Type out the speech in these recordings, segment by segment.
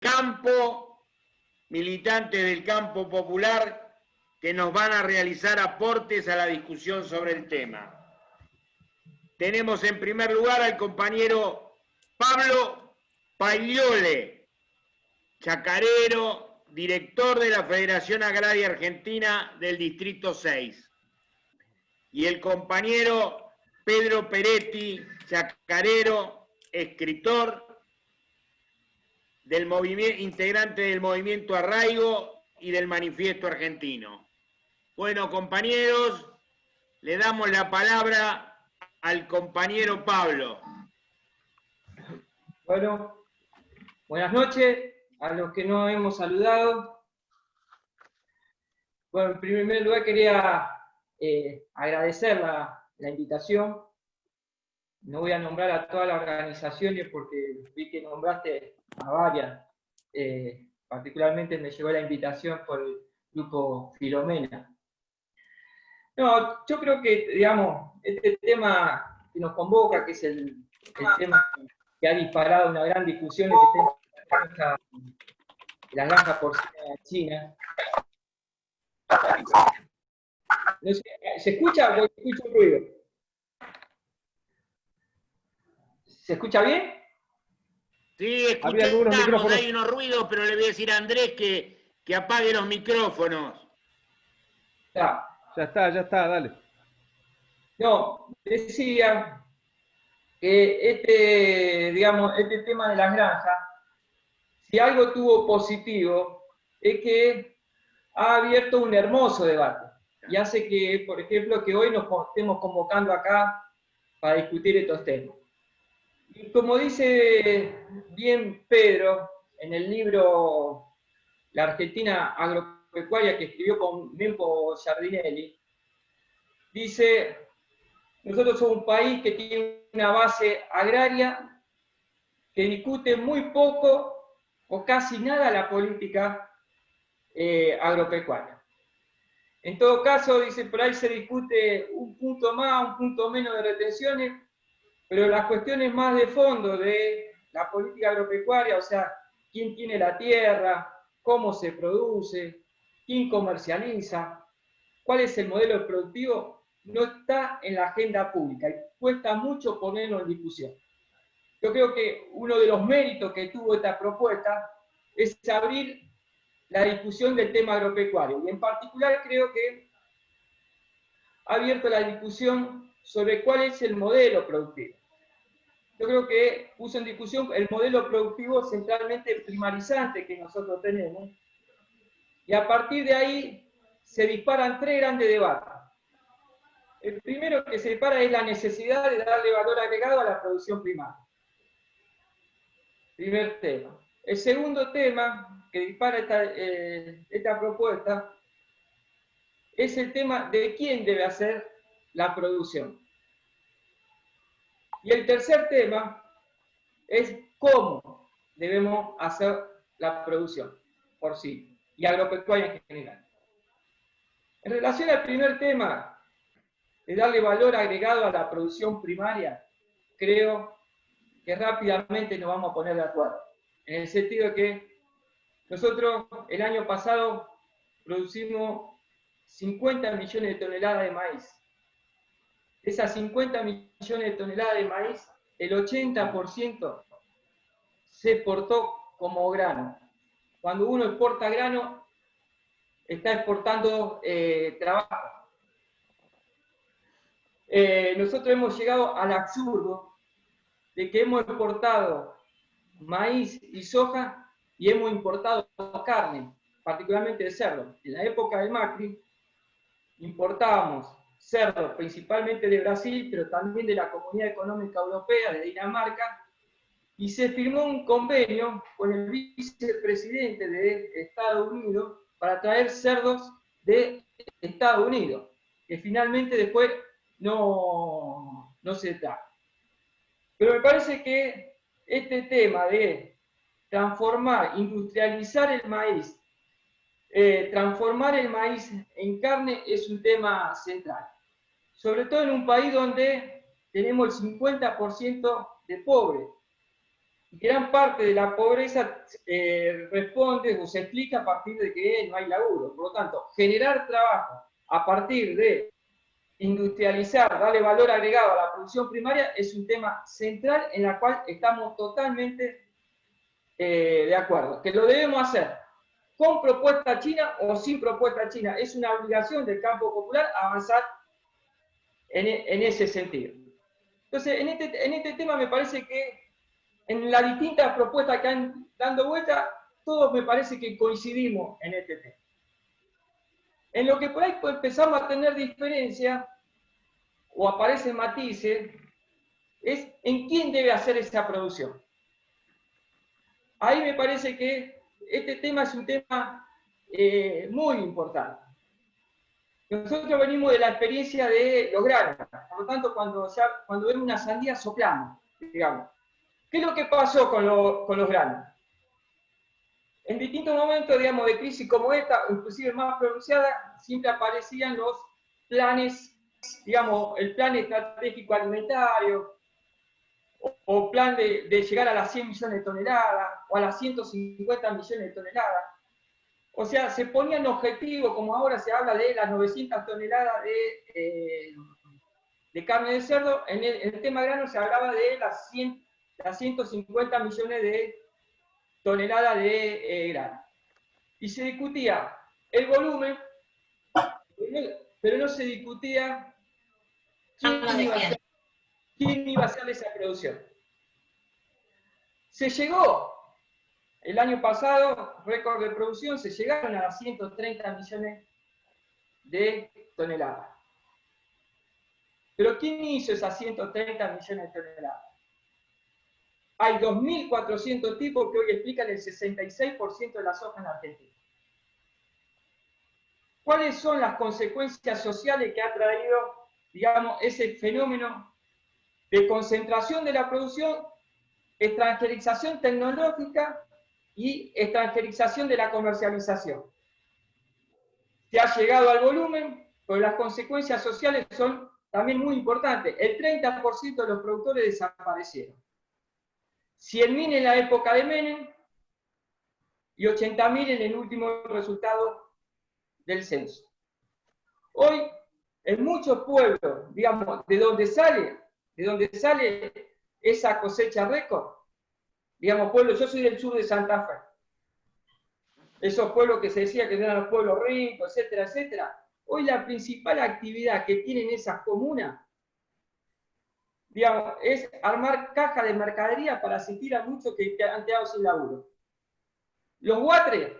campo, militantes del campo popular, que nos van a realizar aportes a la discusión sobre el tema. Tenemos en primer lugar al compañero Pablo Pagliole, chacarero, director de la Federación Agraria Argentina del Distrito 6. Y el compañero Pedro Peretti, chacarero, escritor, integrante del movimiento Arraigo y del Manifiesto Argentino. Bueno, compañeros, le damos la palabra al compañero Pablo. Bueno, buenas noches a los que no hemos saludado. Bueno, en primer lugar quería agradecer la invitación. No voy a nombrar a todas las organizaciones porque vi que nombraste a varias. Particularmente me llegó la invitación por el grupo Filomena. No, yo creo que, digamos, este tema que nos convoca, que es el tema que ha disparado una gran discusión, las granjas porcinas en China. No sé, ¿se escucha o escucho un ruido? ¿Se escucha bien? Sí, escuchamos, hay unos ruidos, pero le voy a decir a Andrés que apague los micrófonos. Ya está, dale. No, decía que este tema de las granjas, si algo tuvo positivo, es que ha abierto un hermoso debate y hace que, por ejemplo, que hoy nos estemos convocando acá para discutir estos temas. Y como dice bien Pedro en el libro La Argentina Agropecuaria que escribió con Mempo Giardinelli, dice: nosotros somos un país que tiene una base agraria que discute muy poco o casi nada la política agropecuaria. En todo caso, dice, por ahí se discute un punto más, un punto menos de retenciones, pero las cuestiones más de fondo de la política agropecuaria, o sea, quién tiene la tierra, cómo se produce, quién comercializa, cuál es el modelo productivo, no está en la agenda pública y cuesta mucho ponerlo en discusión. Yo creo que uno de los méritos que tuvo esta propuesta es abrir la discusión del tema agropecuario, y en particular creo que ha abierto la discusión sobre cuál es el modelo productivo. Yo creo que puso en discusión el modelo productivo centralmente primarizante que nosotros tenemos, y a partir de ahí se disparan tres grandes debates. El primero que se dispara es la necesidad de darle valor agregado a la producción primaria. Primer tema. El segundo tema que dispara esta propuesta es el tema de quién debe hacer la producción. Y el tercer tema es cómo debemos hacer la producción por sí, y agropecuaria en general. En relación al primer tema, de darle valor agregado a la producción primaria, creo que rápidamente nos vamos a poner de acuerdo, en el sentido de que nosotros el año pasado producimos 50 millones de toneladas de maíz. De esas 50 millones de toneladas de maíz, el 80% se exportó como grano. Cuando uno exporta grano, está exportando trabajo. Nosotros hemos llegado al absurdo de que hemos exportado maíz y soja y hemos importado carne, particularmente de cerdo. En la época de Macri importábamos cerdo principalmente de Brasil, pero también de la Comunidad Económica Europea, de Dinamarca, y se firmó un convenio con el vicepresidente de Estados Unidos para traer cerdos de Estados Unidos, que finalmente después no se da. Pero me parece que este tema de transformar, industrializar el maíz, transformar el maíz en carne es un tema central. Sobre todo en un país donde tenemos el 50% de pobres. gran parte de la pobreza responde o se explica a partir de que no hay laburo. Por lo tanto, generar trabajo a partir de industrializar, darle valor agregado a la producción primaria es un tema central en el cual estamos totalmente de acuerdo. Que lo debemos hacer con propuesta china o sin propuesta china. Es una obligación del campo popular avanzar en ese sentido. Entonces, en este tema me parece que en las distintas propuestas que han dando vuelta, todos me parece que coincidimos en este tema. En lo que por ahí empezamos a tener diferencia o aparecen matices, es en quién debe hacer esa producción. Ahí me parece que este tema es un tema muy importante. Nosotros venimos de la experiencia de los granos, por lo tanto, cuando vemos una sandía soplamos, digamos. ¿Qué es lo que pasó con los granos? En distintos momentos, digamos, de crisis como esta, inclusive más pronunciada, siempre aparecían los planes, digamos, el plan estratégico alimentario, o plan de llegar a las 100 millones de toneladas, o a las 150 millones de toneladas. O sea, se ponían objetivos, como ahora se habla de las 900 toneladas de carne de cerdo, en el tema grano se hablaba de las 150 millones de toneladas de grano. Y se discutía el volumen, pero no se discutía quién iba a hacer esa producción. Se llegó, el año pasado, récord de producción, se llegaron a las 130 millones de toneladas. Pero ¿quién hizo esas 130 millones de toneladas? Hay 2.400 tipos que hoy explican el 66% de la soja en Argentina. ¿Cuáles son las consecuencias sociales que ha traído, digamos, ese fenómeno de concentración de la producción, extranjerización tecnológica y extranjerización de la comercialización? Se ha llegado al volumen, pero las consecuencias sociales son también muy importantes. El 30% de los productores desaparecieron. 100.000 en la época de Menem y 80.000 en el último resultado del censo. Hoy, en muchos pueblos, digamos, de donde sale esa cosecha récord, digamos, pueblos, yo soy del sur de Santa Fe, esos pueblos que se decía que eran los pueblos ricos, etcétera, etcétera. Hoy la principal actividad que tienen esas comunas, digamos, es armar cajas de mercadería para asistir a muchos que han quedado sin laburo. Los guatres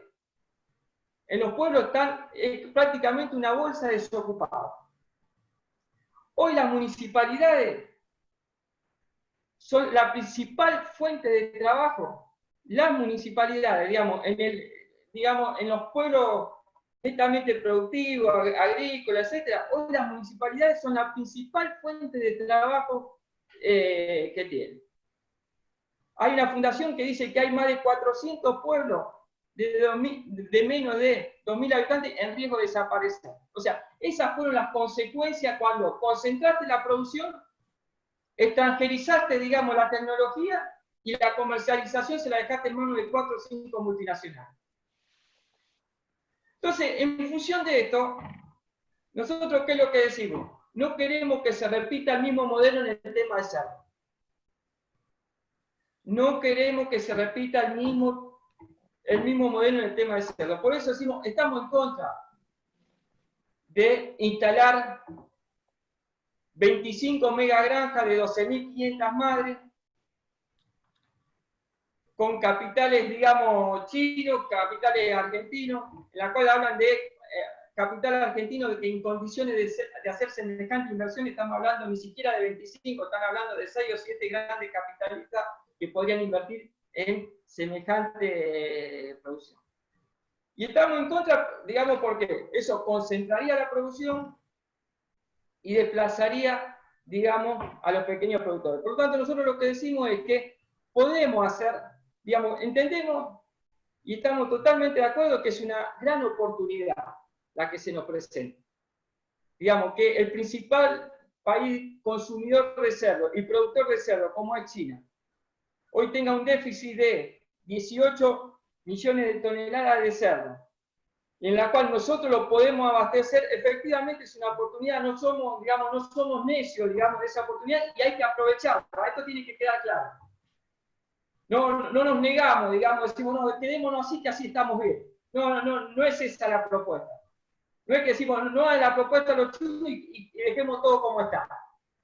en los pueblos están prácticamente una bolsa de desocupados. Hoy las municipalidades son la principal fuente de trabajo. Las municipalidades, digamos, en los pueblos netamente productivos, agrícolas, etc. Hoy las municipalidades son la principal fuente de trabajo que tienen. Hay una fundación que dice que hay más de 400 pueblos de menos de 2.000 habitantes en riesgo de desaparecer. O sea, esas fueron las consecuencias cuando concentraste la producción, extranjerizaste, digamos, la tecnología y la comercialización se la dejaste en manos de 4 o 5 multinacionales. Entonces, en función de esto, nosotros, ¿qué es lo que decimos? No queremos que se repita el mismo modelo en el tema de cerdo. No queremos que se repita el mismo modelo en el tema de cerdo. Por eso decimos, estamos en contra de instalar 25 megagranjas de 12.500 madres con capitales, digamos, chinos, capitales argentinos, en la cual hablan de capital argentino de que en condiciones de hacer semejante inversión estamos hablando ni siquiera de 25, están hablando de 6 o 7 grandes capitalistas que podrían invertir en semejante producción. Y estamos en contra, digamos, porque eso concentraría la producción y desplazaría, digamos, a los pequeños productores. Por lo tanto, nosotros lo que decimos es que podemos hacer, digamos, entendemos y estamos totalmente de acuerdo que es una gran oportunidad la que se nos presenta. Digamos que el principal país consumidor de cerdo y productor de cerdo, como es China, hoy tenga un déficit de 18 millones de toneladas de cerdo, en la cual nosotros lo podemos abastecer, efectivamente es una oportunidad, no somos, digamos, no somos necios, digamos, de esa oportunidad y hay que aprovecharla. Esto tiene que quedar claro. No nos negamos, digamos, decimos, no, quedémonos así, que así estamos bien. No es esa la propuesta. No es que decimos, no es la propuesta de los chulos y dejemos todo como está.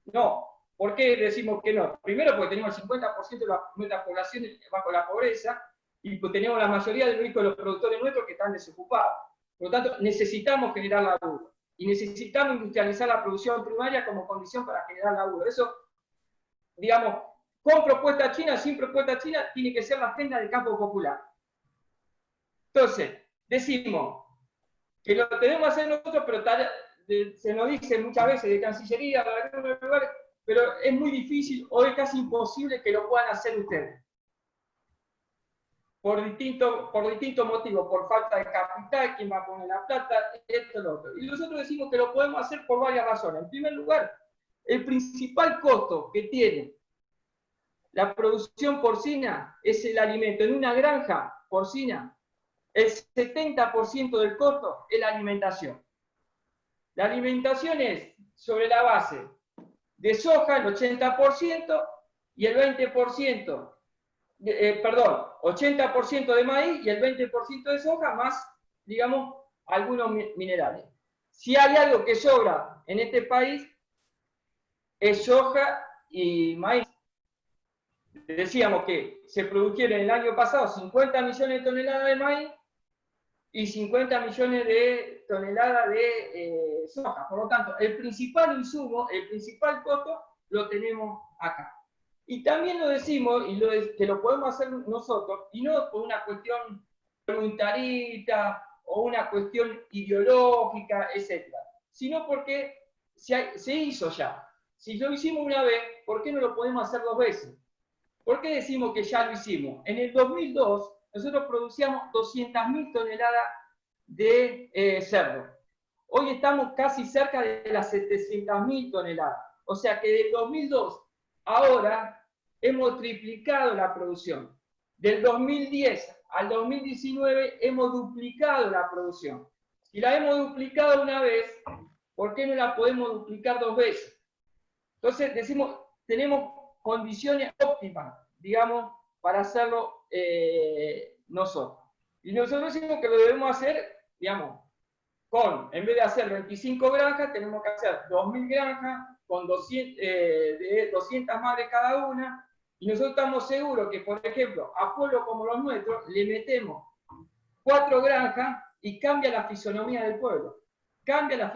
No. ¿Por qué decimos que no? Primero porque tenemos el 50% de nuestra población bajo la pobreza y pues tenemos la mayoría de los productores nuestros que están desocupados. Por lo tanto, necesitamos generar laburo y necesitamos industrializar la producción primaria como condición para generar laburo. Eso, digamos, con propuesta china, sin propuesta china, tiene que ser la agenda del campo popular. Entonces, decimos que lo tenemos que hacer nosotros, pero se nos dice muchas veces de Cancillería, de algunos lugares, pero es muy difícil o es casi imposible que lo puedan hacer ustedes. Por distintos motivos, por falta de capital, quién va a poner la plata, esto, lo otro. Y nosotros decimos que lo podemos hacer por varias razones. En primer lugar, el principal costo que tiene la producción porcina es el alimento. En una granja porcina, el 70% del costo es la alimentación. La alimentación es sobre la base de soja, el 80%, y el 20%, 80% de maíz y el 20% de soja, más, digamos, algunos minerales. Si hay algo que sobra en este país, es soja y maíz. Decíamos que se produjeron el año pasado 50 millones de toneladas de maíz y 50 millones de toneladas de soja. Por lo tanto, el principal insumo, el principal costo, lo tenemos acá. Y también lo decimos, que lo podemos hacer nosotros, y no por una cuestión voluntarista o una cuestión ideológica, etc., sino porque se hizo ya. Si lo hicimos una vez, ¿por qué no lo podemos hacer 2 veces? ¿Por qué decimos que ya lo hicimos? En el 2002, nosotros producíamos 200.000 toneladas de cerdo. Hoy estamos casi cerca de las 700.000 toneladas. O sea que del 2002 ahora hemos triplicado la producción. Del 2010 al 2019 hemos duplicado la producción. Si la hemos duplicado una vez, ¿por qué no la podemos duplicar 2 veces? Entonces decimos, tenemos condiciones óptimas, digamos, para hacerlo nosotros. Y nosotros decimos que lo debemos hacer, digamos, en vez de hacer 25 granjas, tenemos que hacer 2.000 granjas con 200 madres cada una, y nosotros estamos seguros que, por ejemplo, a pueblos como los nuestros, le metemos 4 granjas y cambia la fisonomía del pueblo. Cambia la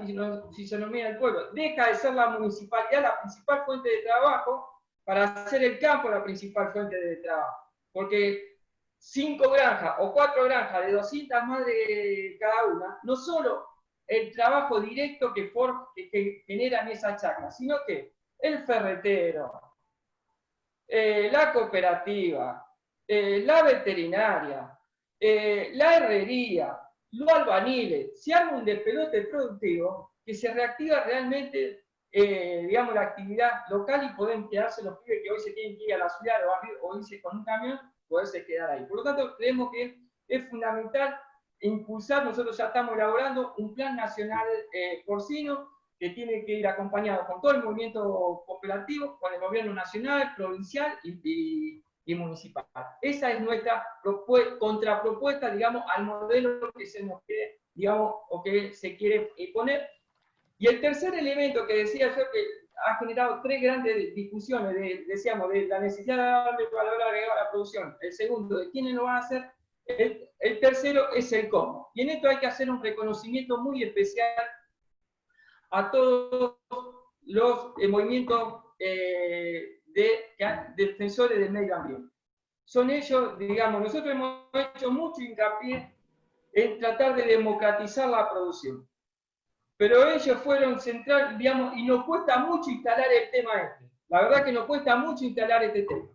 fisonomía del pueblo. Deja de ser la municipalidad la principal fuente de trabajo para hacer el campo la principal fuente de trabajo. Porque 5 granjas o 4 granjas de 200 madres cada una, no solo el trabajo directo que generan esas chacras, sino que el ferretero, la cooperativa, la veterinaria, la herrería, los albaniles, se arma un despelote productivo que se reactiva realmente, digamos, la actividad local y pueden quedarse los pibes que hoy se tienen que ir a la ciudad o irse con un camión, poderse quedar ahí. Por lo tanto, creemos que es fundamental impulsar, nosotros ya estamos elaborando un plan nacional porcino que tiene que ir acompañado con todo el movimiento cooperativo, con el gobierno nacional, provincial y municipal. Esa es nuestra contrapropuesta, digamos, al modelo que se nos quiere, digamos, o que se quiere poner. Y el tercer elemento que decía yo, que ha generado 3 grandes discusiones, decíamos, de la necesidad de darle valor agregado a la producción. El segundo, de quiénes lo van a hacer. El tercero es el cómo. Y en esto hay que hacer un reconocimiento muy especial a todos los movimientos defensores del medio ambiente. Son ellos, digamos, nosotros hemos hecho mucho hincapié en tratar de democratizar la producción. Pero ellos fueron centrales, digamos, y nos cuesta mucho instalar el tema este. La verdad que nos cuesta mucho instalar este tema.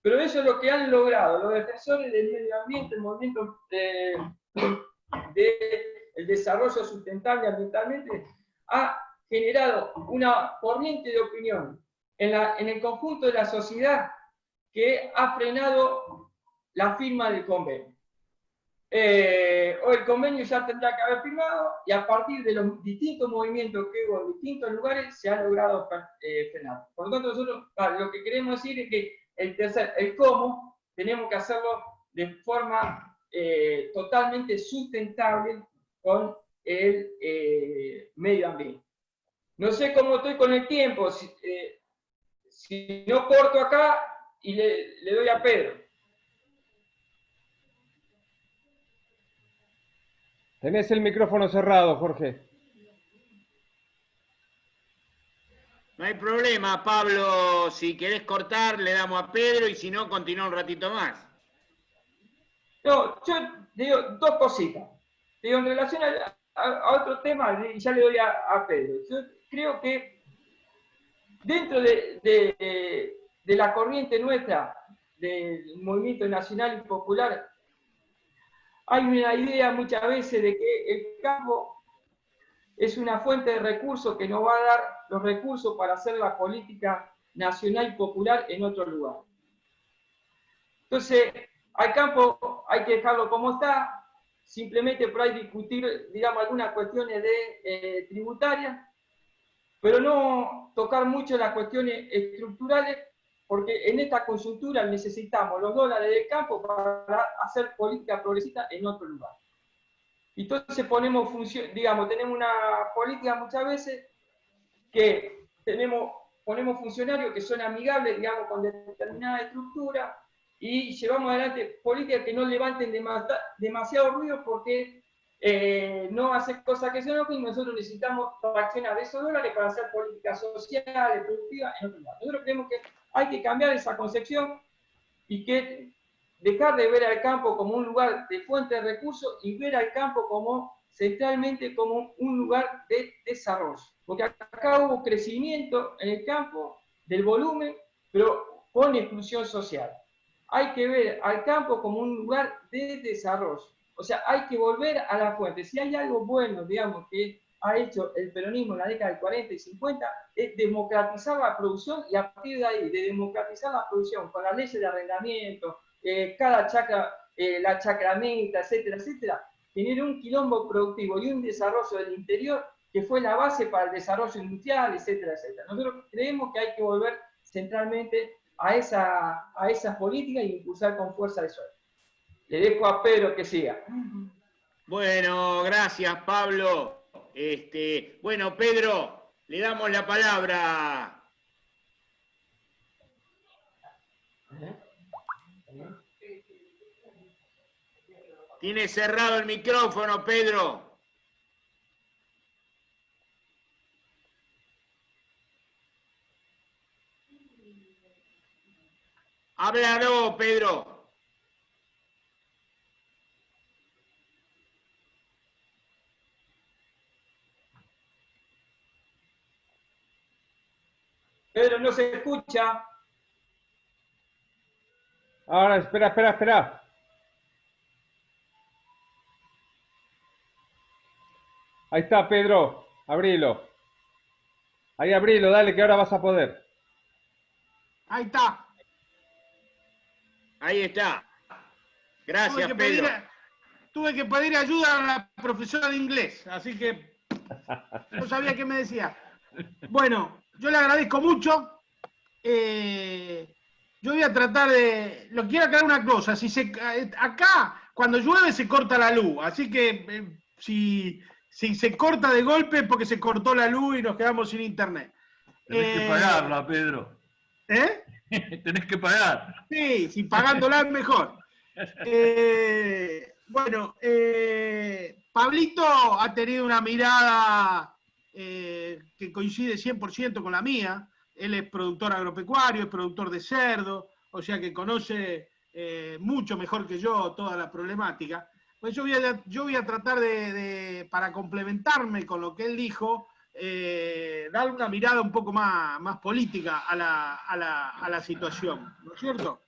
Pero ellos lo que han logrado, los defensores del medio ambiente, el movimiento del desarrollo sustentable ambientalmente, ha generado una corriente de opinión en el conjunto de la sociedad que ha frenado la firma del convenio. Hoy el convenio ya tendrá que haber firmado y a partir de los distintos movimientos que hubo en distintos lugares se ha logrado frenar. Por lo tanto, nosotros lo que queremos decir es que el cómo tenemos que hacerlo de forma totalmente sustentable con el medio ambiente. No sé cómo estoy con el tiempo, si no corto acá y le doy a Pedro. Tenés el micrófono cerrado, Jorge. No hay problema, Pablo. Si querés cortar, le damos a Pedro y si no, continúa un ratito más. No, yo digo dos cositas. Digo, en relación a otro tema, ya le doy a Pedro. Yo creo que dentro de la corriente nuestra, del movimiento nacional y popular, hay una idea muchas veces de que el campo es una fuente de recursos que nos va a dar los recursos para hacer la política nacional y popular en otro lugar. Entonces, al campo hay que dejarlo como está, simplemente por ahí discutir, digamos, algunas cuestiones tributarias, pero no tocar mucho las cuestiones estructurales, porque en esta coyuntura necesitamos los dólares del campo para hacer política progresista en otro lugar. Entonces tenemos una política muchas veces que ponemos funcionarios que son amigables, digamos, con determinada estructura, y llevamos adelante políticas que no levanten demasiado ruido porque no hacen cosas que se enojen y nosotros necesitamos fraccionar de esos dólares para hacer políticas sociales, productivas en otro lugar. Nosotros creemos que hay que cambiar esa concepción y que dejar de ver al campo como un lugar de fuente de recursos y ver al campo como centralmente como un lugar de desarrollo. Porque acá hubo crecimiento en el campo del volumen, pero con exclusión social. Hay que ver al campo como un lugar de desarrollo. O sea, hay que volver a la fuente. Si hay algo bueno, digamos, que ha hecho el peronismo en la década del 40 y 50, es democratizar la producción y a partir de ahí, de democratizar la producción con las leyes de arrendamiento, cada chacra, la chacramita, etcétera, etcétera, tener un quilombo productivo y un desarrollo del interior que fue la base para el desarrollo industrial, etcétera, etcétera. Nosotros creemos que hay que volver centralmente a esas políticas y impulsar con fuerza eso. Le dejo a Pedro que siga. Bueno, gracias, Pablo. Bueno, Pedro, le damos la palabra. Tiene cerrado el micrófono, Pedro. Háblalo, Pedro. Pedro, no se escucha. Ahora, espera. Ahí está, Pedro. Abrilo. Ahí abrilo, dale, que ahora vas a poder. Ahí está. Ahí está. Gracias, Pedro. Tuve que pedir ayuda a la profesora de inglés, así que no sabía qué me decía. Bueno, yo le agradezco mucho. Yo voy a tratar de... Lo quiero aclarar una cosa. Acá, cuando llueve, se corta la luz. Así que si se corta de golpe, porque se cortó la luz y nos quedamos sin internet. Tenés que pagarla, Pedro. ¿Eh? Tenés que pagar. Sí, si pagándola es mejor. Bueno, Pablito ha tenido una mirada que coincide 100% con la mía. Él es productor agropecuario, es productor de cerdo, o sea que conoce mucho mejor que yo toda la problemática. Pues yo voy a tratar para complementarme con lo que él dijo, dar una mirada un poco más política a la situación, ¿no es cierto?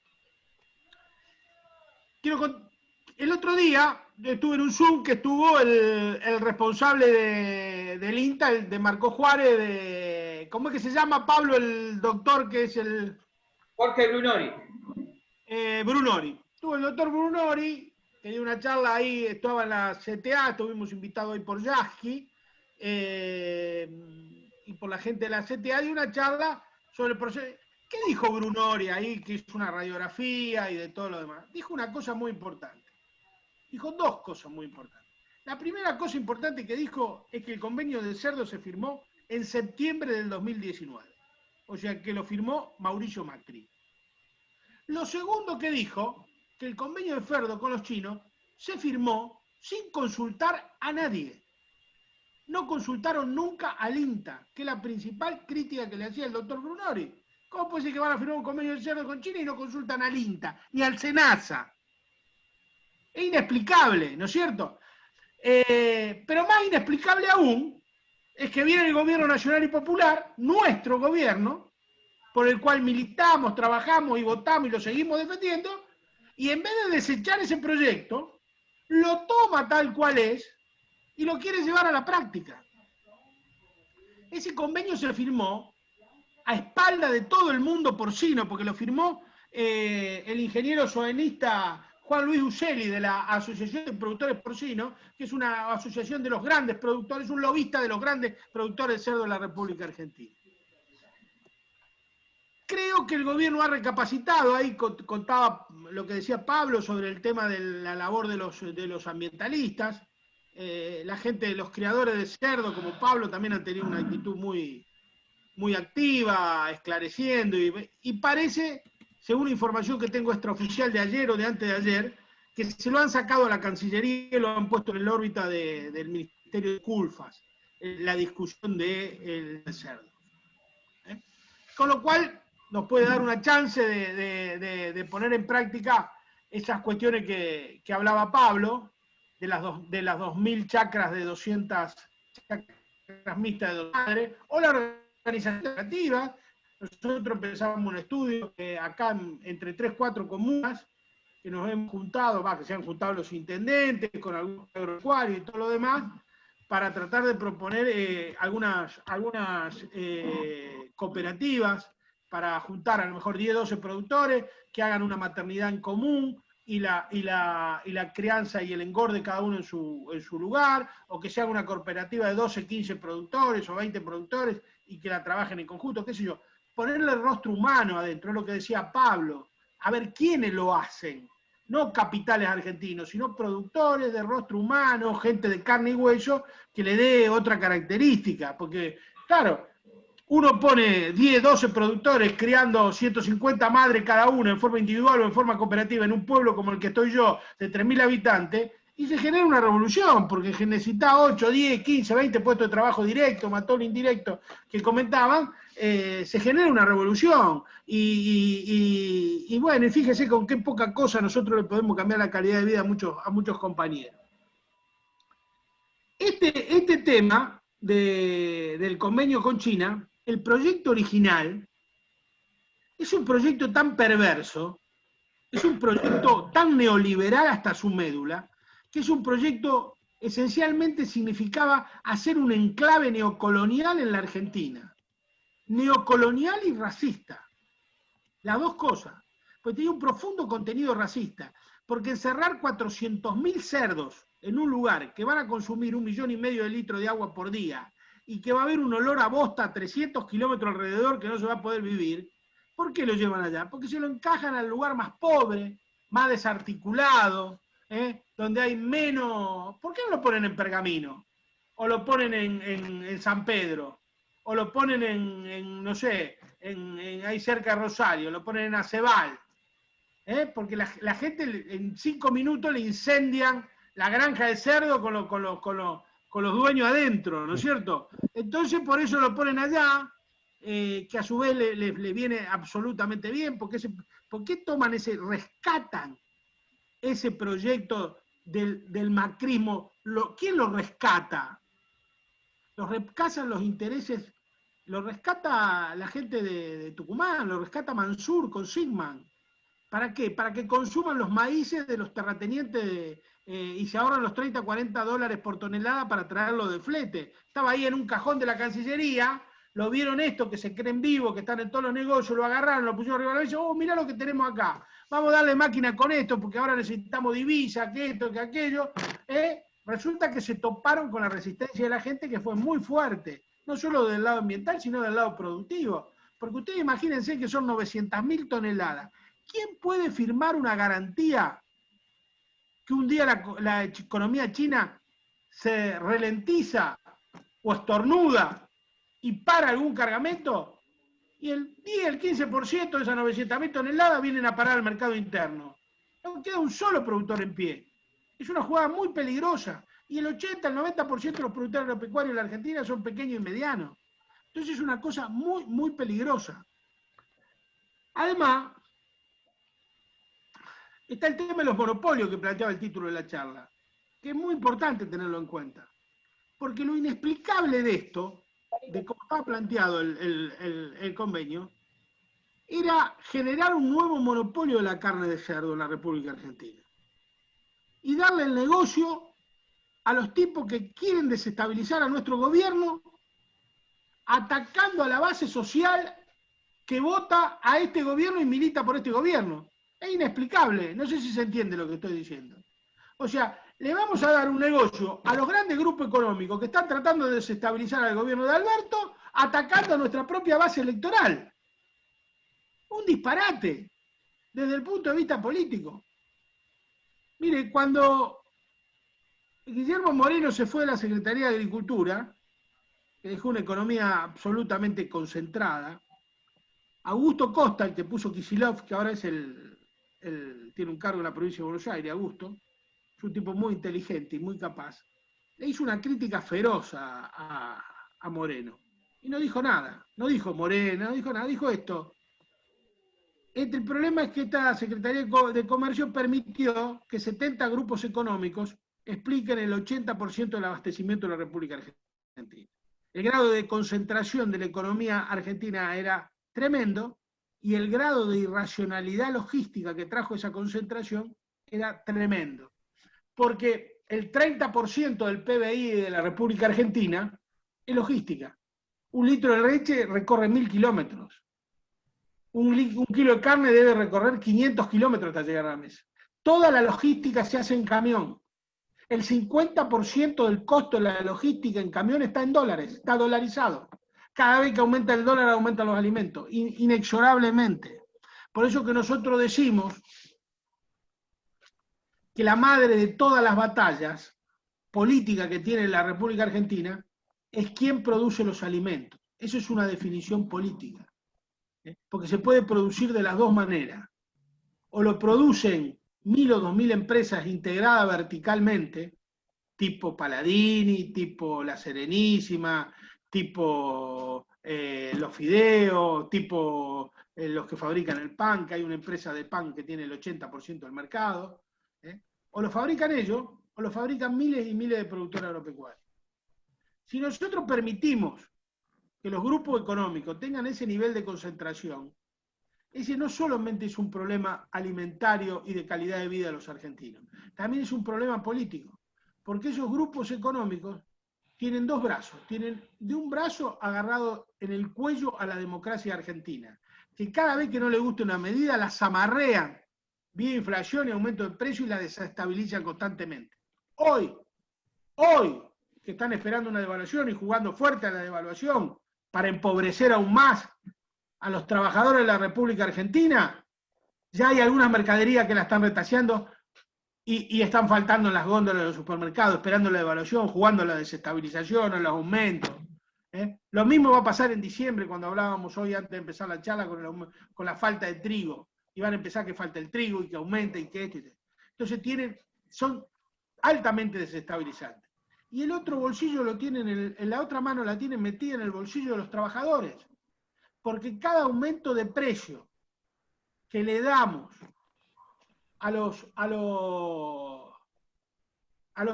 El otro día estuve en un Zoom que estuvo el responsable del INTA, el de Marco Juárez, ¿cómo es que se llama, Pablo, el doctor que es el...? Jorge Brunori. Brunori. Estuvo el doctor Brunori, que dio una charla ahí, estaba en la CTA, estuvimos invitados hoy por Yasky, y por la gente de la CTA, dio una charla sobre el proceso. ¿Qué dijo Brunori ahí, que hizo una radiografía y de todo lo demás? Dijo una cosa muy importante. Dijo dos cosas muy importantes. La primera cosa importante que dijo es que el convenio del cerdo se firmó en septiembre del 2019. O sea, que lo firmó Mauricio Macri. Lo segundo que dijo, que el convenio de cerdo con los chinos se firmó sin consultar a nadie. No consultaron nunca al INTA, que es la principal crítica que le hacía el doctor Brunori. ¿Cómo puede ser que van a firmar un convenio de cerdo con China y no consultan al INTA, ni al SENASA? Es inexplicable, ¿no es cierto? Pero más inexplicable aún es que viene el gobierno nacional y popular, nuestro gobierno, por el cual militamos, trabajamos y votamos y lo seguimos defendiendo, y en vez de desechar ese proyecto, lo toma tal cual es y lo quiere llevar a la práctica. Ese convenio se firmó a espalda de todo el mundo porcino, porque lo firmó el ingeniero soenista Juan Luis Uccelli de la Asociación de Productores Porcinos, que es una asociación de los grandes productores, un lobista de los grandes productores de cerdo de la República Argentina. Creo que el gobierno ha recapacitado, ahí contaba lo que decía Pablo sobre el tema de la labor de los ambientalistas, la gente de los criadores de cerdo, como Pablo, también han tenido una actitud muy, muy activa, esclareciendo, y parece, según información que tengo extraoficial de ayer o de antes de ayer, que se lo han sacado a la Cancillería y lo han puesto en la órbita del Ministerio de Culfas, la discusión del cerdo. Con lo cual nos puede dar una chance de poner en práctica esas cuestiones que hablaba Pablo, de las 2.000 chacras de 200 chacras mixtas de 2 madres, o la organización educativa. Nosotros empezamos un estudio acá entre 3-4 comunas, que nos hemos juntado, que se han juntado los intendentes, con algunos agropecuarios y todo lo demás, para tratar de proponer algunas cooperativas, para juntar a lo mejor 10-12 productores que hagan una maternidad en común y la crianza y el engorde cada uno en su lugar, o que se haga una cooperativa de 12-15 productores o 20 productores y que la trabajen en conjunto, qué sé yo. Ponerle el rostro humano adentro, es lo que decía Pablo, a ver quiénes lo hacen. No capitales argentinos, sino productores de rostro humano, gente de carne y hueso, que le dé otra característica. Porque, claro, uno pone 10, 12 productores criando 150 madres cada uno en forma individual o en forma cooperativa en un pueblo como el que estoy yo, de 3.000 habitantes, y se genera una revolución, porque necesita 8, 10, 15, 20 puestos de trabajo directo, más todo lo indirecto que comentaban, se genera una revolución. Y bueno, y fíjese con qué poca cosa nosotros le podemos cambiar la calidad de vida a muchos compañeros. Este tema del convenio con China, el proyecto original, es un proyecto tan perverso, es un proyecto tan neoliberal hasta su médula, que es un proyecto, esencialmente significaba hacer un enclave neocolonial en la Argentina. Neocolonial y racista. Las dos cosas. Porque tenía un profundo contenido racista. Porque encerrar 400.000 cerdos en un lugar que van a consumir 1,5 millones de litros de agua por día y que va a haber un olor a bosta a 300 kilómetros alrededor que no se va a poder vivir, ¿por qué lo llevan allá? Porque se lo encajan al lugar más pobre, más desarticulado, donde hay menos... ¿Por qué no lo ponen en Pergamino? O lo ponen en San Pedro, o lo ponen no sé, ahí cerca de Rosario, lo ponen en Acebal, porque la gente en 5 minutos le incendian la granja de cerdo con los dueños adentro, ¿no es cierto? Entonces por eso lo ponen allá, que a su vez le viene absolutamente bien, porque ¿por qué rescatan ese proyecto del macrismo? ¿Quién lo rescata? Los rescatan los intereses, lo rescata la gente de Tucumán, lo rescata Mansur con Sigman. ¿Para qué? Para que consuman los maíces de los terratenientes y se ahorran los 30-40 dólares por tonelada para traerlo de flete. Estaba ahí en un cajón de la Cancillería, lo vieron esto, que se creen vivos, que están en todos los negocios, lo agarraron, lo pusieron arriba de la mesa, oh, mirá lo que tenemos acá, vamos a darle máquina con esto, porque ahora necesitamos divisa, que esto, que aquello. Resulta que se toparon con la resistencia de la gente, que fue muy fuerte, no solo del lado ambiental, sino del lado productivo. Porque ustedes imagínense que son 900.000 toneladas. ¿Quién puede firmar una garantía que un día la economía china se ralentiza o estornuda y para algún cargamento? Y el 10, el 15% de esas 900.000 toneladas vienen a parar al mercado interno. No queda un solo productor en pie. Es una jugada muy peligrosa. Y el 80, el 90% de los productores agropecuarios de la Argentina son pequeños y medianos. Entonces es una cosa muy, muy peligrosa. Además, está el tema de los monopolios que planteaba el título de la charla, que es muy importante tenerlo en cuenta. Porque lo inexplicable de esto, de cómo estaba planteado el convenio, era generar un nuevo monopolio de la carne de cerdo en la República Argentina. Y darle el negocio a los tipos que quieren desestabilizar a nuestro gobierno, atacando a la base social que vota a este gobierno y milita por este gobierno. Es inexplicable, no sé si se entiende lo que estoy diciendo. O sea, le vamos a dar un negocio a los grandes grupos económicos que están tratando de desestabilizar al gobierno de Alberto, atacando a nuestra propia base electoral. Un disparate, desde el punto de vista político. Mire, cuando Guillermo Moreno se fue de la Secretaría de Agricultura, que dejó una economía absolutamente concentrada, Augusto Costa, el que puso Kicillof, que ahora es tiene un cargo en la provincia de Buenos Aires, Augusto, es un tipo muy inteligente y muy capaz, le hizo una crítica feroz a Moreno. Y no dijo nada, no dijo Moreno, no dijo nada, dijo esto. El problema es que esta Secretaría de Comercio permitió que 70 grupos económicos expliquen el 80% del abastecimiento de la República Argentina. El grado de concentración de la economía argentina era tremendo y el grado de irracionalidad logística que trajo esa concentración era tremendo. Porque el 30% del PBI de la República Argentina es logística. Un litro de leche recorre 1000 kilómetros. Un kilo de carne debe recorrer 500 kilómetros hasta llegar a la mesa. Toda la logística se hace en camión. El 50% del costo de la logística en camión está en dólares, está dolarizado. Cada vez que aumenta el dólar, aumentan los alimentos, inexorablemente. Por eso que nosotros decimos que la madre de todas las batallas políticas que tiene la República Argentina es quién produce los alimentos. Eso es una definición política. Porque se puede producir de las dos maneras. O lo producen 1000 o 2000 empresas integradas verticalmente, tipo Paladini, tipo La Serenísima, tipo Los Fideos, tipo los que fabrican el pan, que hay una empresa de pan que tiene el 80% del mercado. O lo fabrican ellos, o lo fabrican miles y miles de productores agropecuarios. Si nosotros permitimos que los grupos económicos tengan ese nivel de concentración, ese no solamente es un problema alimentario y de calidad de vida de los argentinos, también es un problema político, porque esos grupos económicos tienen dos brazos, tienen de un brazo agarrado en el cuello a la democracia argentina, que cada vez que no le gusta una medida la zamarrean vía inflación y aumento de precio y la desestabilizan constantemente. Hoy, que están esperando una devaluación y jugando fuerte a la devaluación, para empobrecer aún más a los trabajadores de la República Argentina, ya hay algunas mercaderías que la están retaseando y están faltando en las góndolas de los supermercados, esperando la devaluación, jugando a la desestabilización, a los aumentos. Lo mismo va a pasar en diciembre, cuando hablábamos hoy antes de empezar la charla con la falta de trigo. Y van a empezar que falta el trigo y que aumenta y que esto. Entonces son altamente desestabilizantes. Y el otro bolsillo lo tienen, en la otra mano la tienen metida en el bolsillo de los trabajadores. Porque cada aumento de precio que le damos a los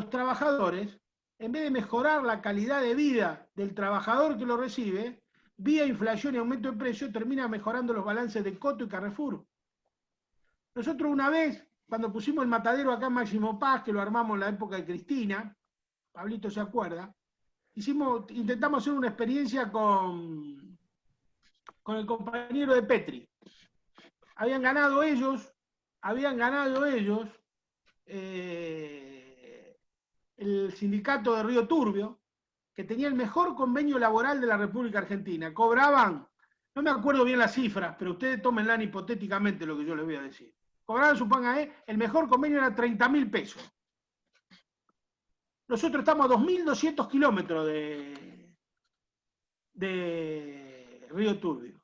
trabajadores, en vez de mejorar la calidad de vida del trabajador que lo recibe, vía inflación y aumento de precio, termina mejorando los balances de Coto y Carrefour. Nosotros una vez, cuando pusimos el matadero acá en Máximo Paz, que lo armamos en la época de Cristina, Pablito se acuerda, intentamos hacer una experiencia con el compañero de Petri. Habían ganado ellos el sindicato de Río Turbio, que tenía el mejor convenio laboral de la República Argentina. Cobraban, no me acuerdo bien las cifras, pero ustedes tómenla hipotéticamente lo que yo les voy a decir. Cobraban, supongan, el mejor convenio era 30.000 pesos. Nosotros estamos a 2.200 kilómetros de Río Turbio.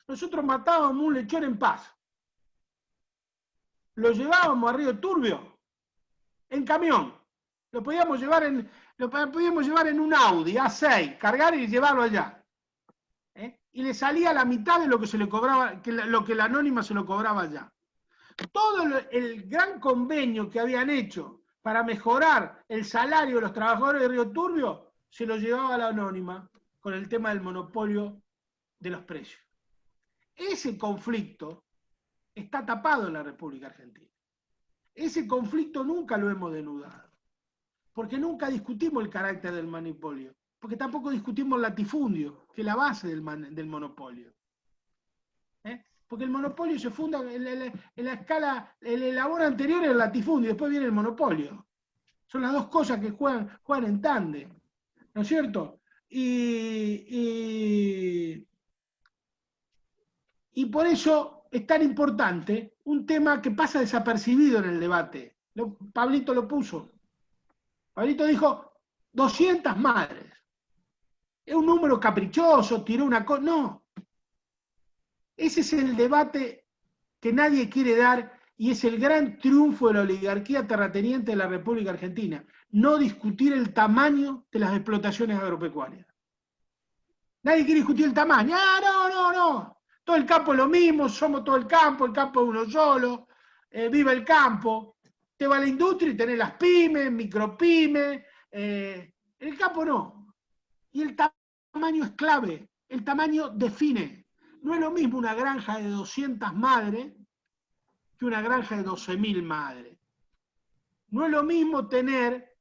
Nosotros matábamos un lechón en Paz. Lo llevábamos a Río Turbio en camión. Lo podíamos llevar en un Audi A6, cargar y llevarlo allá. Y le salía la mitad de lo que se le cobraba, lo que la anónima se lo cobraba allá. Todo el gran convenio que habían hecho para mejorar el salario de los trabajadores de Río Turbio, se lo llevaba la anónima con el tema del monopolio de los precios. Ese conflicto está tapado en la República Argentina. Ese conflicto nunca lo hemos denudado. Porque nunca discutimos el carácter del monopolio, porque tampoco discutimos el latifundio, que es la base del monopolio. Porque el monopolio se funda en la escala, el eslabón anterior es el latifundio, y después viene el monopolio. Son las dos cosas que juegan en tándem, ¿no es cierto? Y por eso es tan importante un tema que pasa desapercibido en el debate. Pablito lo puso. Pablito dijo 200 madres. Es un número caprichoso, tiró una cosa. No. Ese es el debate que nadie quiere dar y es el gran triunfo de la oligarquía terrateniente de la República Argentina. No discutir el tamaño de las explotaciones agropecuarias. Nadie quiere discutir el tamaño. Ah, no. Todo el campo es lo mismo, somos todo el campo es uno solo, viva el campo. Te va a la industria y tenés las pymes, micropymes, el campo no. Y el tamaño es clave, el tamaño define. No es lo mismo una granja de 200 madres que una granja de 12.000 madres. No es lo mismo tener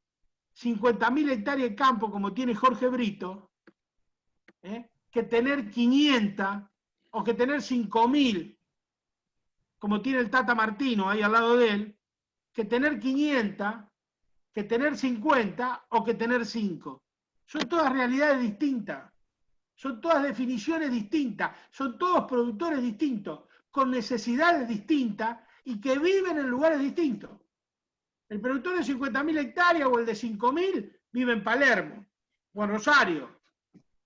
50.000 hectáreas de campo como tiene Jorge Brito, que tener 500 o que tener 5.000 como tiene el Tata Martino ahí al lado de él, que tener 500, que tener 50 o que tener 5. Son todas realidades distintas, son todas definiciones distintas, son todos productores distintos, con necesidades distintas y que viven en lugares distintos. El productor de 50.000 hectáreas o el de 5.000 vive en Palermo o en Rosario.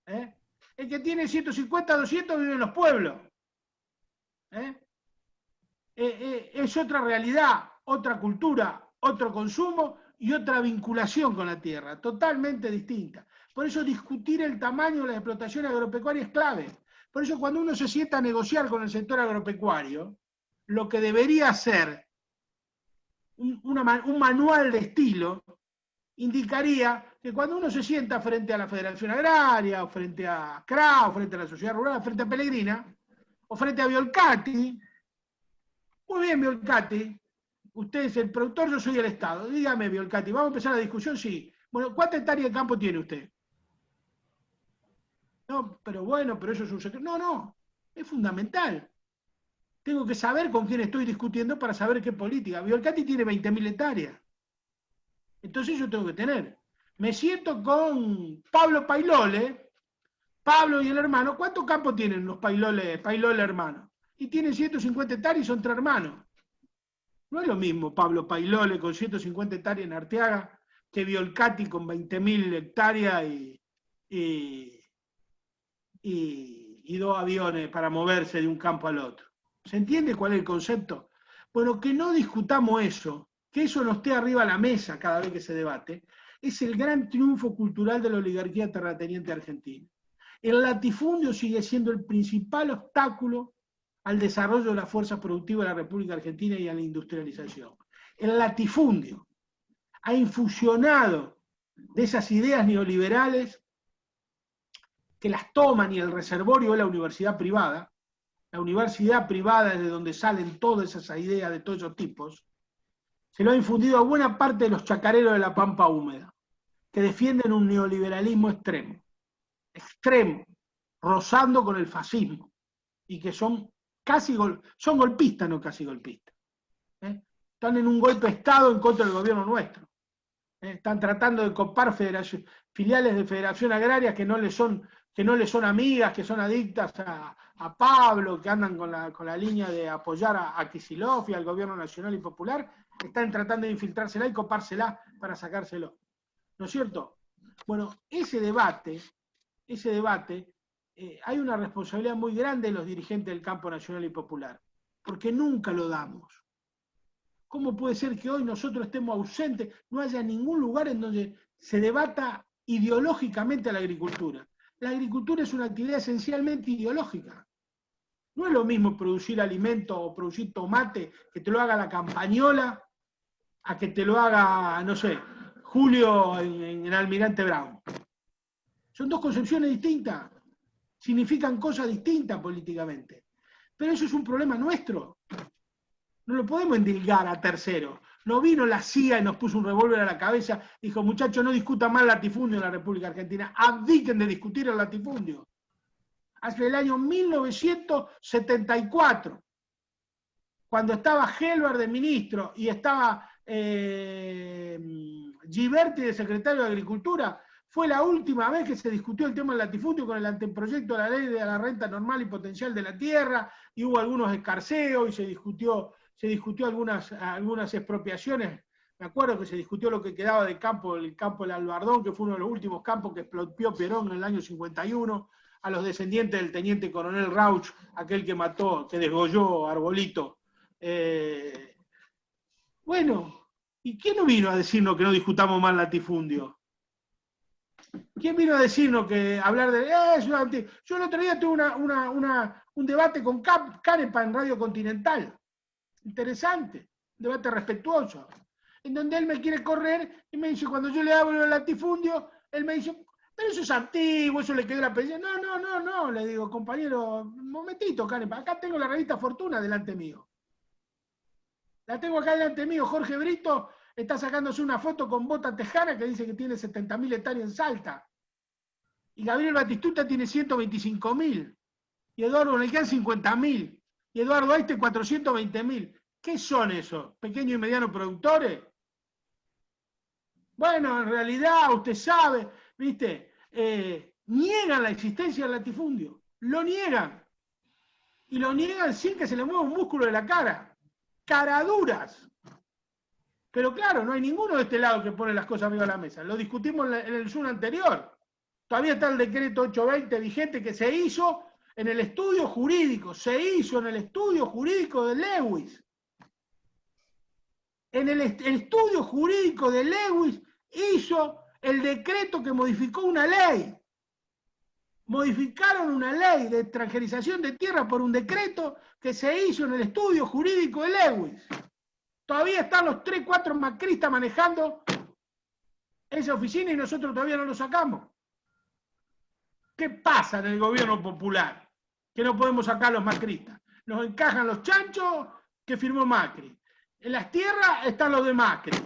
El que tiene 150, 200 vive en los pueblos. Es otra realidad, otra cultura, otro consumo y otra vinculación con la tierra, totalmente distinta. Por eso discutir el tamaño de la explotación agropecuaria es clave. Por eso cuando uno se sienta a negociar con el sector agropecuario, lo que debería ser un manual de estilo indicaría que cuando uno se sienta frente a la Federación Agraria, o frente a CRA, o frente a la Sociedad Rural, frente a Pellegrina, o frente a Violcati, muy bien, Violcati, usted es el productor, yo soy el Estado. Dígame, Violcati, ¿vamos a empezar la discusión? Sí. Bueno, ¿cuántas hectáreas de campo tiene usted? No, pero bueno, pero eso es un secreto. No, es fundamental. Tengo que saber con quién estoy discutiendo para saber qué política. Violcati tiene 20.000 hectáreas. Entonces yo tengo que tener. Me siento con Pablo Pailole, Pablo y el hermano. ¿Cuánto campo tienen los Pailole hermanos? Y tienen 150 hectáreas y son 3 hermanos. No es lo mismo Pablo Pailole con 150 hectáreas en Arteaga que Violcati con 20.000 hectáreas y 2 aviones para moverse de un campo al otro. ¿Se entiende cuál es el concepto? Bueno, que no discutamos eso, que eso no esté arriba a la mesa cada vez que se debate, es el gran triunfo cultural de la oligarquía terrateniente argentina. El latifundio sigue siendo el principal obstáculo al desarrollo de las fuerzas productivas de la República Argentina y a la industrialización. El latifundio ha infusionado de esas ideas neoliberales que las toman y el reservorio es la universidad privada. La universidad privada es de donde salen todas esas ideas de todos esos tipos. Se lo ha infundido a buena parte de los chacareros de la Pampa Húmeda, que defienden un neoliberalismo extremo, rozando con el fascismo, y que son son golpistas, no casi golpistas. Están en un golpe de Estado en contra del gobierno nuestro. Están tratando de copar filiales de Federación Agraria que no le son amigas, que son adictas a Pablo, que andan con la línea de apoyar a Kicillof y al gobierno nacional y popular, están tratando de infiltrársela y copársela para sacárselo. ¿No es cierto? Bueno, ese debate, hay una responsabilidad muy grande de los dirigentes del campo nacional y popular, porque nunca lo damos. ¿Cómo puede ser que hoy nosotros estemos ausentes, no haya ningún lugar en donde se debata ideológicamente a la agricultura? La agricultura es una actividad esencialmente ideológica. No es lo mismo producir alimento o producir tomate, que te lo haga la Campañola, a que te lo haga, no sé, Julio en Almirante Brown. Son dos concepciones distintas, significan cosas distintas políticamente. Pero eso es un problema nuestro. No lo podemos endilgar a terceros. No vino la CIA y nos puso un revólver a la cabeza y dijo, muchachos, no discutan más el latifundio en la República Argentina. Abdiquen de discutir el latifundio. Hace el año 1974, cuando estaba Helber de ministro y estaba Giberti de secretario de Agricultura, fue la última vez que se discutió el tema del latifundio con el anteproyecto de la ley de la renta normal y potencial de la tierra, y hubo algunos escarceos y se discutió algunas expropiaciones. Me acuerdo que se discutió lo que quedaba del campo, el campo del Albardón, que fue uno de los últimos campos que expropió Perón en el año 51, a los descendientes del teniente coronel Rauch, aquel que mató, que desgolló a Arbolito. Bueno, ¿y quién no vino a decirnos que no discutamos más latifundio? ¿Quién vino a decirnos que hablar de... Yo el otro día tuve un debate con Canepa en Radio Continental. Interesante, un debate respetuoso, en donde él me quiere correr y me dice, cuando yo le hablo del latifundio, él me dice, pero eso es antiguo, eso le quedó la pensión. No, le digo, compañero, un momentito, Canepa, acá tengo la revista Fortuna delante mío. La tengo acá delante mío, Jorge Brito está sacándose una foto con Bota Tejana que dice que tiene 70.000 hectáreas en Salta. Y Gabriel Batistuta tiene 125.000. Y Eduardo Bonelcán 50.000. Y Eduardo Aiste 420.000. ¿Qué son esos? ¿Pequeños y medianos productores? Bueno, en realidad, usted sabe, ¿viste? Niegan la existencia del latifundio. Lo niegan. Y lo niegan sin que se le mueva un músculo de la cara. Caraduras. Pero claro, no hay ninguno de este lado que pone las cosas arriba de la mesa. Lo discutimos en el Zoom anterior. Todavía está el decreto 820 vigente que se hizo en el estudio jurídico. Se hizo en el estudio jurídico de Lewis. En el estudio jurídico de Lewis hizo el decreto que modificó una ley. Modificaron una ley de extranjerización de tierra por un decreto que se hizo en el estudio jurídico de Lewis. Todavía están los 3, 4 macristas manejando esa oficina y nosotros todavía no lo sacamos. ¿Qué pasa en el gobierno popular? Que no podemos sacar a los macristas. Nos encajan los chanchos que firmó Macri. En las tierras están los de Macri.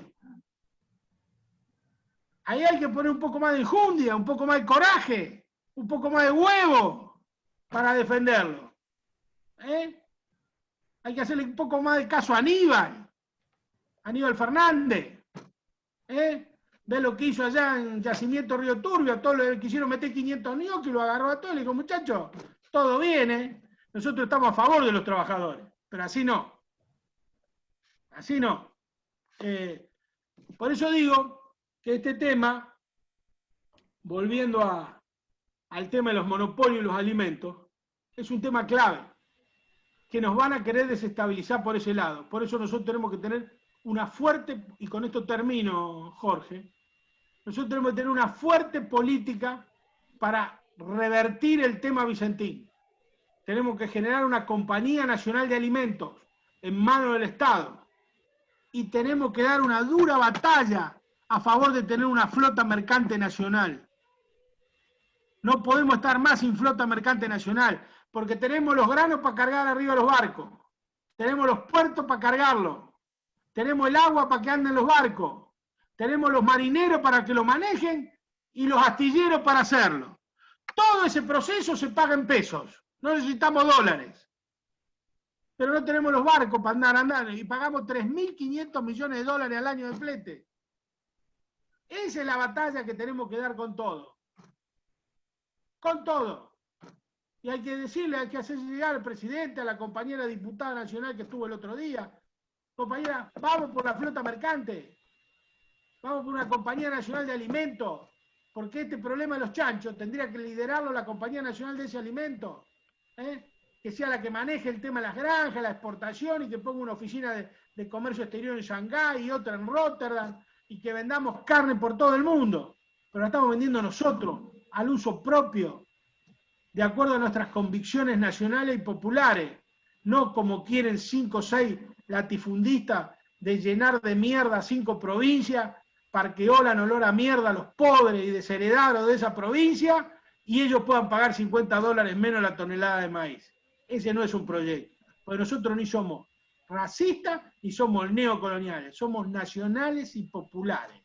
Ahí hay que poner un poco más de enjundia, un poco más de coraje, un poco más de huevo para defenderlo. Hay que hacerle un poco más de caso a Aníbal Fernández. Ve lo que hizo allá en Yacimiento Río Turbio, a todos los que quisieron meter 500 ñoquis, y lo agarró a todos y le dijo, muchachos, todo bien, nosotros estamos a favor de los trabajadores, pero así no. Así no. Por eso digo que este tema, volviendo al tema de los monopolios y los alimentos, es un tema clave, que nos van a querer desestabilizar por ese lado. Por eso nosotros tenemos que tener una fuerte, y con esto termino, Jorge, nosotros tenemos que tener una fuerte política para revertir el tema Vicentín. Tenemos que generar una compañía nacional de alimentos en manos del Estado. Y tenemos que dar una dura batalla a favor de tener una flota mercante nacional. No podemos estar más sin flota mercante nacional, porque tenemos los granos para cargar arriba los barcos, tenemos los puertos para cargarlos, tenemos el agua para que anden los barcos, tenemos los marineros para que lo manejen y los astilleros para hacerlo. Todo ese proceso se paga en pesos, no necesitamos dólares. Pero no tenemos los barcos para andar y pagamos 3.500 millones de dólares al año de flete. Esa es la batalla que tenemos que dar con todo. Con todo. Y hay que decirle, hay que hacer llegar al presidente, a la compañera diputada nacional que estuvo el otro día. Compañera, vamos por la flota mercante. Vamos por una compañía nacional de alimentos. Porque este problema de los chanchos tendría que liderarlo la compañía nacional de ese alimento. Que sea la que maneje el tema de las granjas, la exportación y que ponga una oficina de comercio exterior en Shanghái y otra en Rotterdam y que vendamos carne por todo el mundo. Pero la estamos vendiendo nosotros, al uso propio, de acuerdo a nuestras convicciones nacionales y populares, no como quieren 5 o 6 latifundistas de llenar de mierda 5 provincias para que olan olor a mierda a los pobres y desheredados de esa provincia y ellos puedan pagar $50 menos la tonelada de maíz. Ese no es un proyecto, porque nosotros ni somos racistas ni somos neocoloniales, somos nacionales y populares.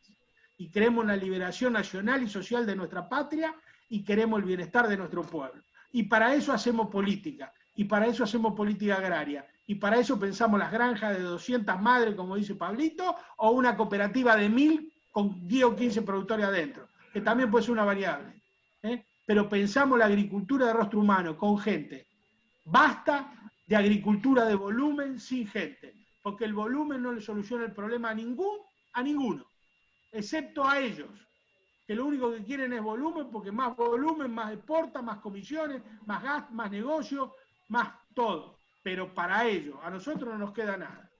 Y queremos la liberación nacional y social de nuestra patria y queremos el bienestar de nuestro pueblo. Y para eso hacemos política, y para eso hacemos política agraria, y para eso pensamos las granjas de 200 madres, como dice Pablito, o una cooperativa de 1000 con 10 o 15 productores adentro, que también puede ser una variable. Pero pensamos la agricultura de rostro humano, con gente. Basta de agricultura de volumen sin gente, porque el volumen no le soluciona el problema a ninguno, excepto a ellos, que lo único que quieren es volumen, porque más volumen, más exporta, más comisiones, más gasto, más negocio, más todo. Pero para ellos, a nosotros no nos queda nada.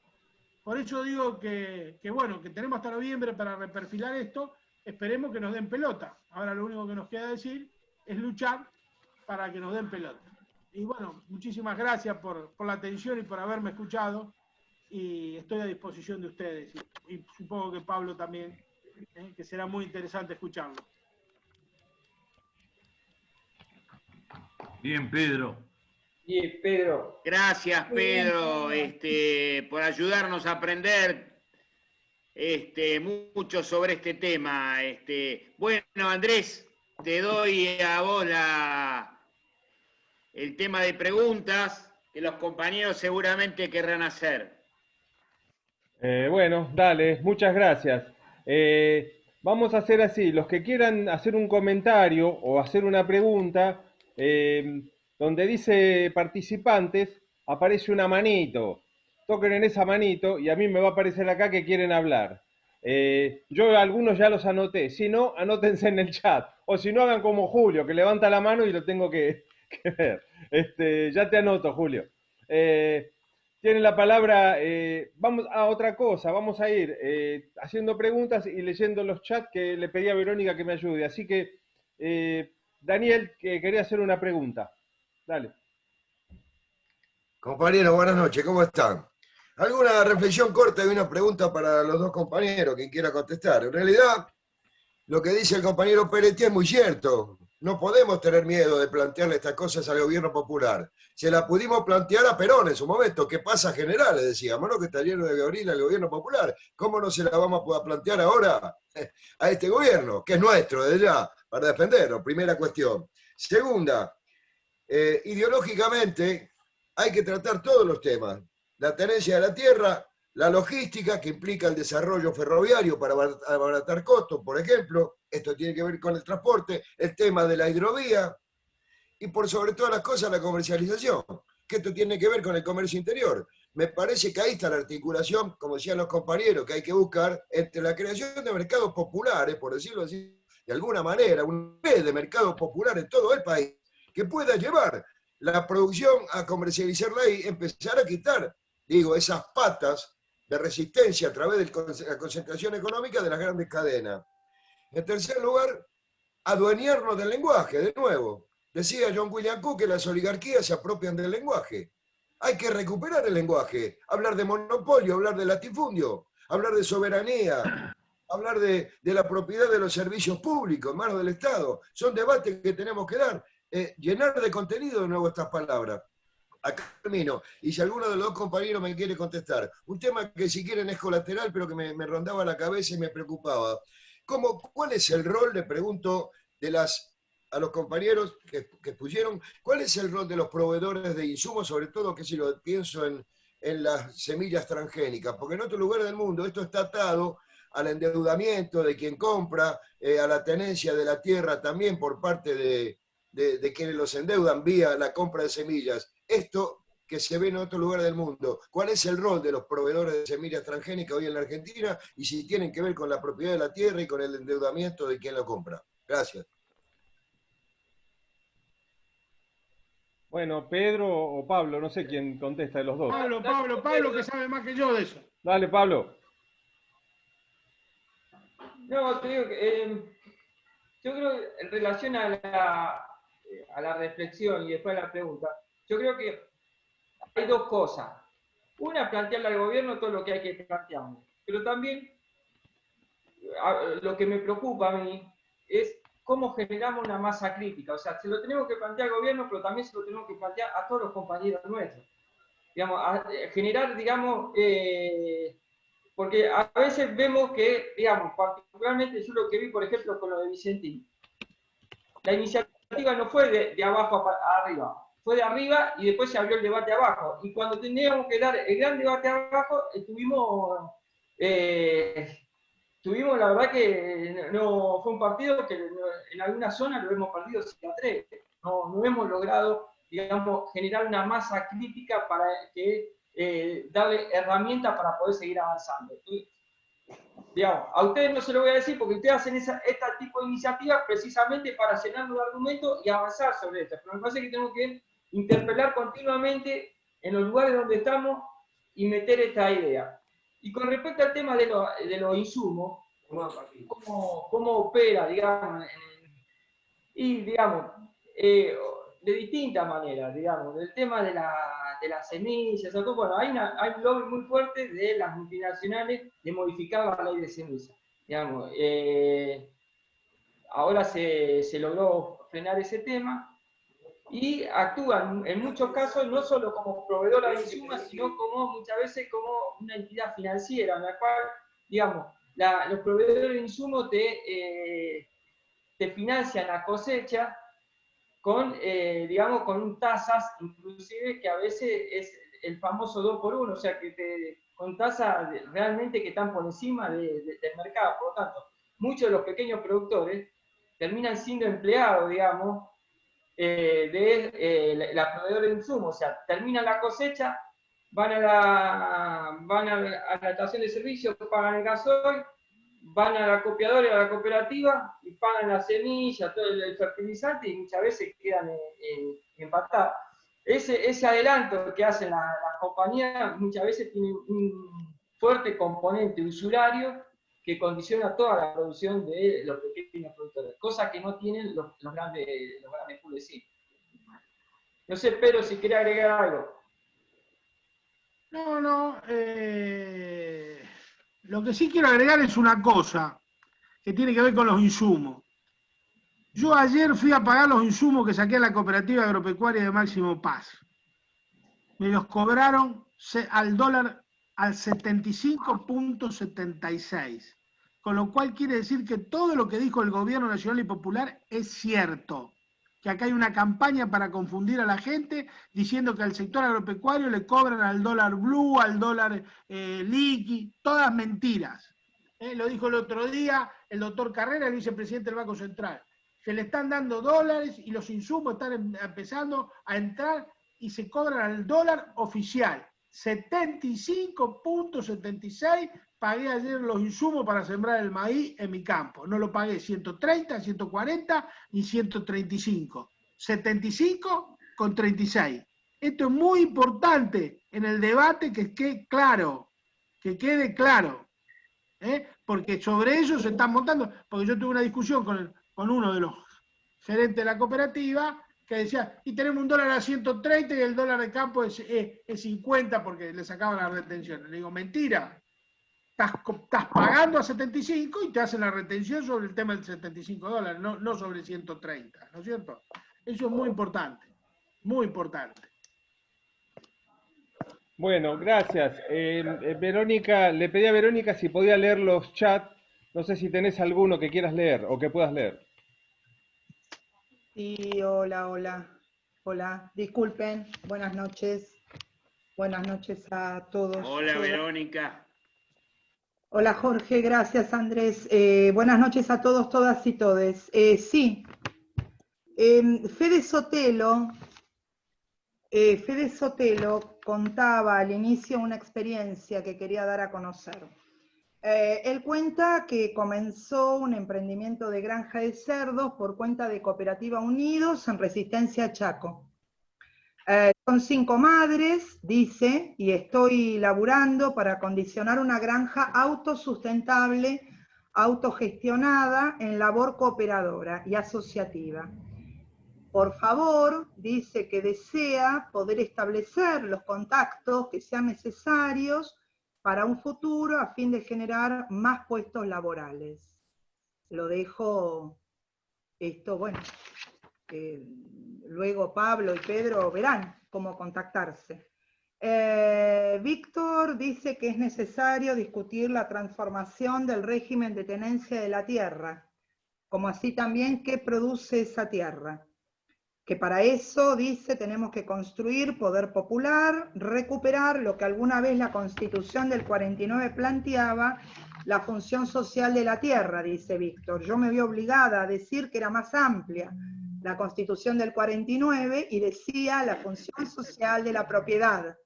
Por eso digo que bueno, que tenemos hasta noviembre para reperfilar esto, esperemos que nos den pelota. Ahora lo único que nos queda decir es luchar para que nos den pelota. Y bueno, muchísimas gracias por la atención y por haberme escuchado, y estoy a disposición de ustedes, y supongo que Pablo también, que será muy interesante escucharlo. Bien, Pedro. Bien, Pedro. Gracias, Pedro, por ayudarnos a aprender mucho sobre este tema. Bueno, Andrés, te doy a vos el tema de preguntas que los compañeros seguramente querrán hacer. Bueno, dale, muchas gracias. Vamos a hacer así, los que quieran hacer un comentario o hacer una pregunta, donde dice participantes, aparece una manito. Toquen en esa manito y a mí me va a aparecer acá que quieren hablar. Yo algunos ya los anoté, si no, anótense en el chat. O si no, hagan como Julio, que levanta la mano y lo tengo que ver. Ya te anoto, Julio. Tienen la palabra. Vamos a otra cosa, vamos a ir haciendo preguntas y leyendo los chats que le pedí a Verónica que me ayude. Así que, Daniel, que quería hacer una pregunta. Dale. Compañeros, buenas noches, ¿cómo están? ¿Alguna reflexión corta y una pregunta para los dos compañeros, quien quiera contestar? En realidad, lo que dice el compañero Peretti es muy cierto. No podemos tener miedo de plantearle estas cosas al gobierno popular. Se la pudimos plantear a Perón en su momento. ¿Qué pasa, general? Le decíamos, ¿no? Que está lleno de gorila el gobierno popular. ¿Cómo no se la vamos a poder plantear ahora a este gobierno, que es nuestro, desde ya, para defenderlo? Primera cuestión. Segunda, ideológicamente hay que tratar todos los temas. La tenencia de la tierra, la logística, que implica el desarrollo ferroviario para abaratar costos, por ejemplo. Esto tiene que ver con el transporte, el tema de la hidrovía, y por sobre todas las cosas la comercialización, que esto tiene que ver con el comercio interior. Me parece que ahí está la articulación, como decían los compañeros, que hay que buscar entre la creación de mercados populares, por decirlo así, de alguna manera, un red de mercados populares en todo el país, que pueda llevar la producción a comercializarla y empezar a quitar, esas patas de resistencia a través de la concentración económica de las grandes cadenas. En tercer lugar, adueñarnos del lenguaje, de nuevo. Decía John William Cook que las oligarquías se apropian del lenguaje. Hay que recuperar el lenguaje, hablar de monopolio, hablar de latifundio, hablar de soberanía, hablar de la propiedad de los servicios públicos en manos del Estado. Son debates que tenemos que dar, llenar de contenido de nuevo estas palabras. acá termino. Y si alguno de los dos compañeros me quiere contestar, un tema que si quieren es colateral, pero que me rondaba la cabeza y me preocupaba. ¿Cuál es el rol, le pregunto, a los compañeros que pusieron, cuál es el rol de los proveedores de insumos, sobre todo que si lo pienso en las semillas transgénicas? Porque en otro lugar del mundo esto está atado al endeudamiento de quien compra, a la tenencia de la tierra también por parte de quienes los endeudan vía la compra de semillas. Esto que se ve en otro lugar del mundo, ¿cuál es el rol de los proveedores de semillas transgénicas hoy en la Argentina y si tienen que ver con la propiedad de la tierra y con el endeudamiento de quien lo compra? Gracias. Bueno, Pedro o Pablo, no sé quién contesta de los dos. Pablo, que sabe más que yo de eso. Dale, Pablo. No, te digo que yo creo que en relación a la reflexión y después a la pregunta, yo creo que hay dos cosas. Una, plantearle al gobierno todo lo que hay que plantear, pero también lo que me preocupa a mí es cómo generamos una masa crítica. O sea, se lo tenemos que plantear al gobierno, pero también se lo tenemos que plantear a todos los compañeros nuestros. Digamos, generar, digamos, porque a veces vemos que, digamos, particularmente yo lo que vi, por ejemplo, con lo de Vicentín, la iniciativa no fue de abajo a arriba, fue de arriba y después se abrió el debate abajo. Y cuando teníamos que dar el gran debate abajo, tuvimos la verdad que no fue un partido que en alguna zona lo hemos perdido 7-3. No hemos logrado, digamos, generar una masa crítica para que darle herramientas para poder seguir avanzando. Entonces, digamos, a ustedes no se lo voy a decir porque ustedes hacen este tipo de iniciativas precisamente para llenarnos de argumentos y avanzar sobre esto. Pero me parece que tenemos que interpelar continuamente en los lugares donde estamos y meter esta idea. Y con respecto al tema de los insumos, cómo opera, digamos, y digamos, de distintas maneras, digamos, del tema de las semillas, bueno, hay un lobby muy fuerte de las multinacionales de modificar la ley de semillas, digamos. Ahora se logró frenar ese tema y actúan en muchos casos no solo como proveedora de insumos, sino muchas veces como una entidad financiera, en la cual, digamos, los proveedores de insumos te financian la cosecha con, digamos, con tasas, inclusive que a veces es el famoso 2x1, o sea, con tasas realmente que están por encima del mercado. Por lo tanto, muchos de los pequeños productores terminan siendo empleados, digamos, de la proveedora de insumos, o sea, terminan la cosecha, van a la estación de servicio, pagan el gasoil, van a la copiadora y a la cooperativa y pagan la semilla, todo el fertilizante y muchas veces quedan empatados. Ese adelanto que hacen las compañías muchas veces tiene un fuerte componente usurario que condiciona toda la producción de los pequeños productores, cosa que no tienen los grandes pools. Sí. No sé, Pedro, si quiere agregar algo. No. Lo que sí quiero agregar es una cosa que tiene que ver con los insumos. Yo ayer fui a pagar los insumos que saqué a la cooperativa agropecuaria de Máximo Paz. Me los cobraron al dólar al 75.76. Con lo cual quiere decir que todo lo que dijo el gobierno nacional y popular es cierto. Que acá hay una campaña para confundir a la gente diciendo que al sector agropecuario le cobran al dólar blue, al dólar liqui, todas mentiras. Lo dijo el otro día el doctor Carrera, el vicepresidente del Banco Central. Se le están dando dólares y los insumos están empezando a entrar y se cobran al dólar oficial. 75.76 pagué ayer los insumos para sembrar el maíz en mi campo. No lo pagué 130, 140 ni 135. 75,36. Esto es muy importante en el debate que quede claro. Porque sobre eso se están montando. Porque yo tuve una discusión con uno de los gerentes de la cooperativa que decía, y tenemos un dólar a 130 y el dólar de campo es 50 porque le sacaban las retenciones. Le digo, mentira. Estás pagando a 75 y te hacen la retención sobre el tema del 75 dólares, no sobre 130, ¿no es cierto? Eso es muy importante, muy importante. Bueno, gracias. Verónica, le pedí a Verónica si podía leer los chats. No sé si tenés alguno que quieras leer o que puedas leer. Sí, hola, hola. Hola, disculpen, buenas noches. Buenas noches a todos. Hola, todas. Verónica. Hola, Jorge, gracias, Andrés. Buenas noches a todos, todas y todes. Sí, Fede Sotelo contaba al inicio una experiencia que quería dar a conocer. Él cuenta que comenzó un emprendimiento de granja de cerdos por cuenta de Cooperativa Unidos en Resistencia Chaco. Son 5 madres, dice, y estoy laburando para acondicionar una granja autosustentable, autogestionada en labor cooperadora y asociativa. Por favor, dice que desea poder establecer los contactos que sean necesarios para un futuro a fin de generar más puestos laborales. Lo dejo, esto, bueno, luego Pablo y Pedro verán cómo contactarse. Víctor dice que es necesario discutir la transformación del régimen de tenencia de la tierra, como así también qué produce esa tierra. Que para eso, dice, tenemos que construir poder popular, recuperar lo que alguna vez la Constitución del 49 planteaba, la función social de la tierra, dice Víctor. Yo me vi obligada a decir que era más amplia la Constitución del 49 y decía la función social de la propiedad.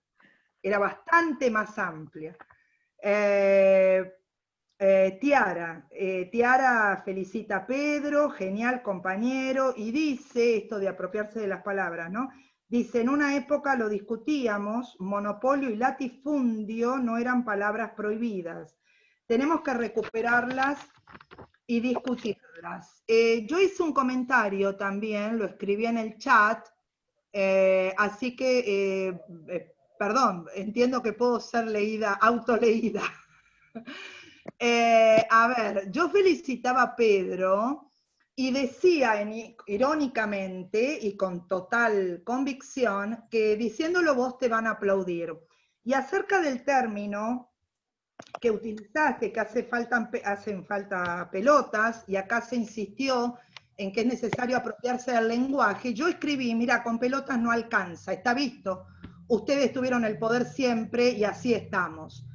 Era bastante más amplia. Tiara felicita a Pedro, genial compañero, y dice, esto de apropiarse de las palabras, ¿no? Dice, en una época lo discutíamos, monopolio y latifundio no eran palabras prohibidas. Tenemos que recuperarlas y discutirlas. Yo hice un comentario también, lo escribí en el chat, así que, perdón, entiendo que puedo ser leída, autoleída. A ver, yo felicitaba a Pedro y decía irónicamente y con total convicción que diciéndolo vos te van a aplaudir. Y acerca del término que utilizaste, que hacen falta pelotas, y acá se insistió en que es necesario apropiarse del lenguaje, yo escribí, mira, con pelotas no alcanza, está visto, ustedes tuvieron el poder siempre y así estamos.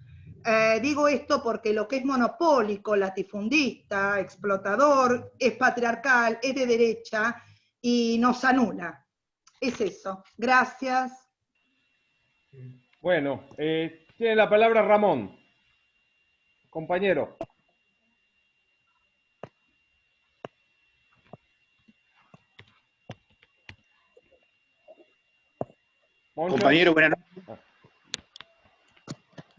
Digo esto porque lo que es monopólico, latifundista, explotador, es patriarcal, es de derecha y nos anula. Es eso. Gracias. Bueno, tiene la palabra Ramón. Compañero. Moncho. Compañero, buenas noches.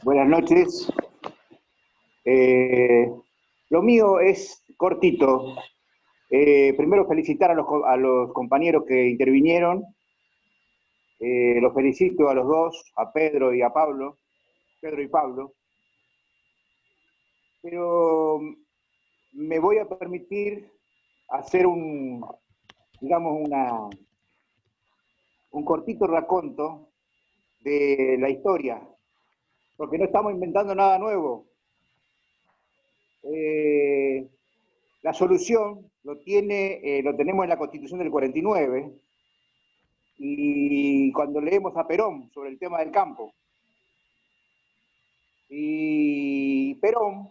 Buenas noches. Lo mío es cortito. Primero felicitar a los compañeros que intervinieron. Los felicito a los dos, a Pedro y a Pablo. Pedro y Pablo. Pero me voy a permitir hacer un cortito raconto de la historia, porque no estamos inventando nada nuevo. La solución lo tenemos en la Constitución del 49, y cuando leemos a Perón sobre el tema del campo. Y Perón,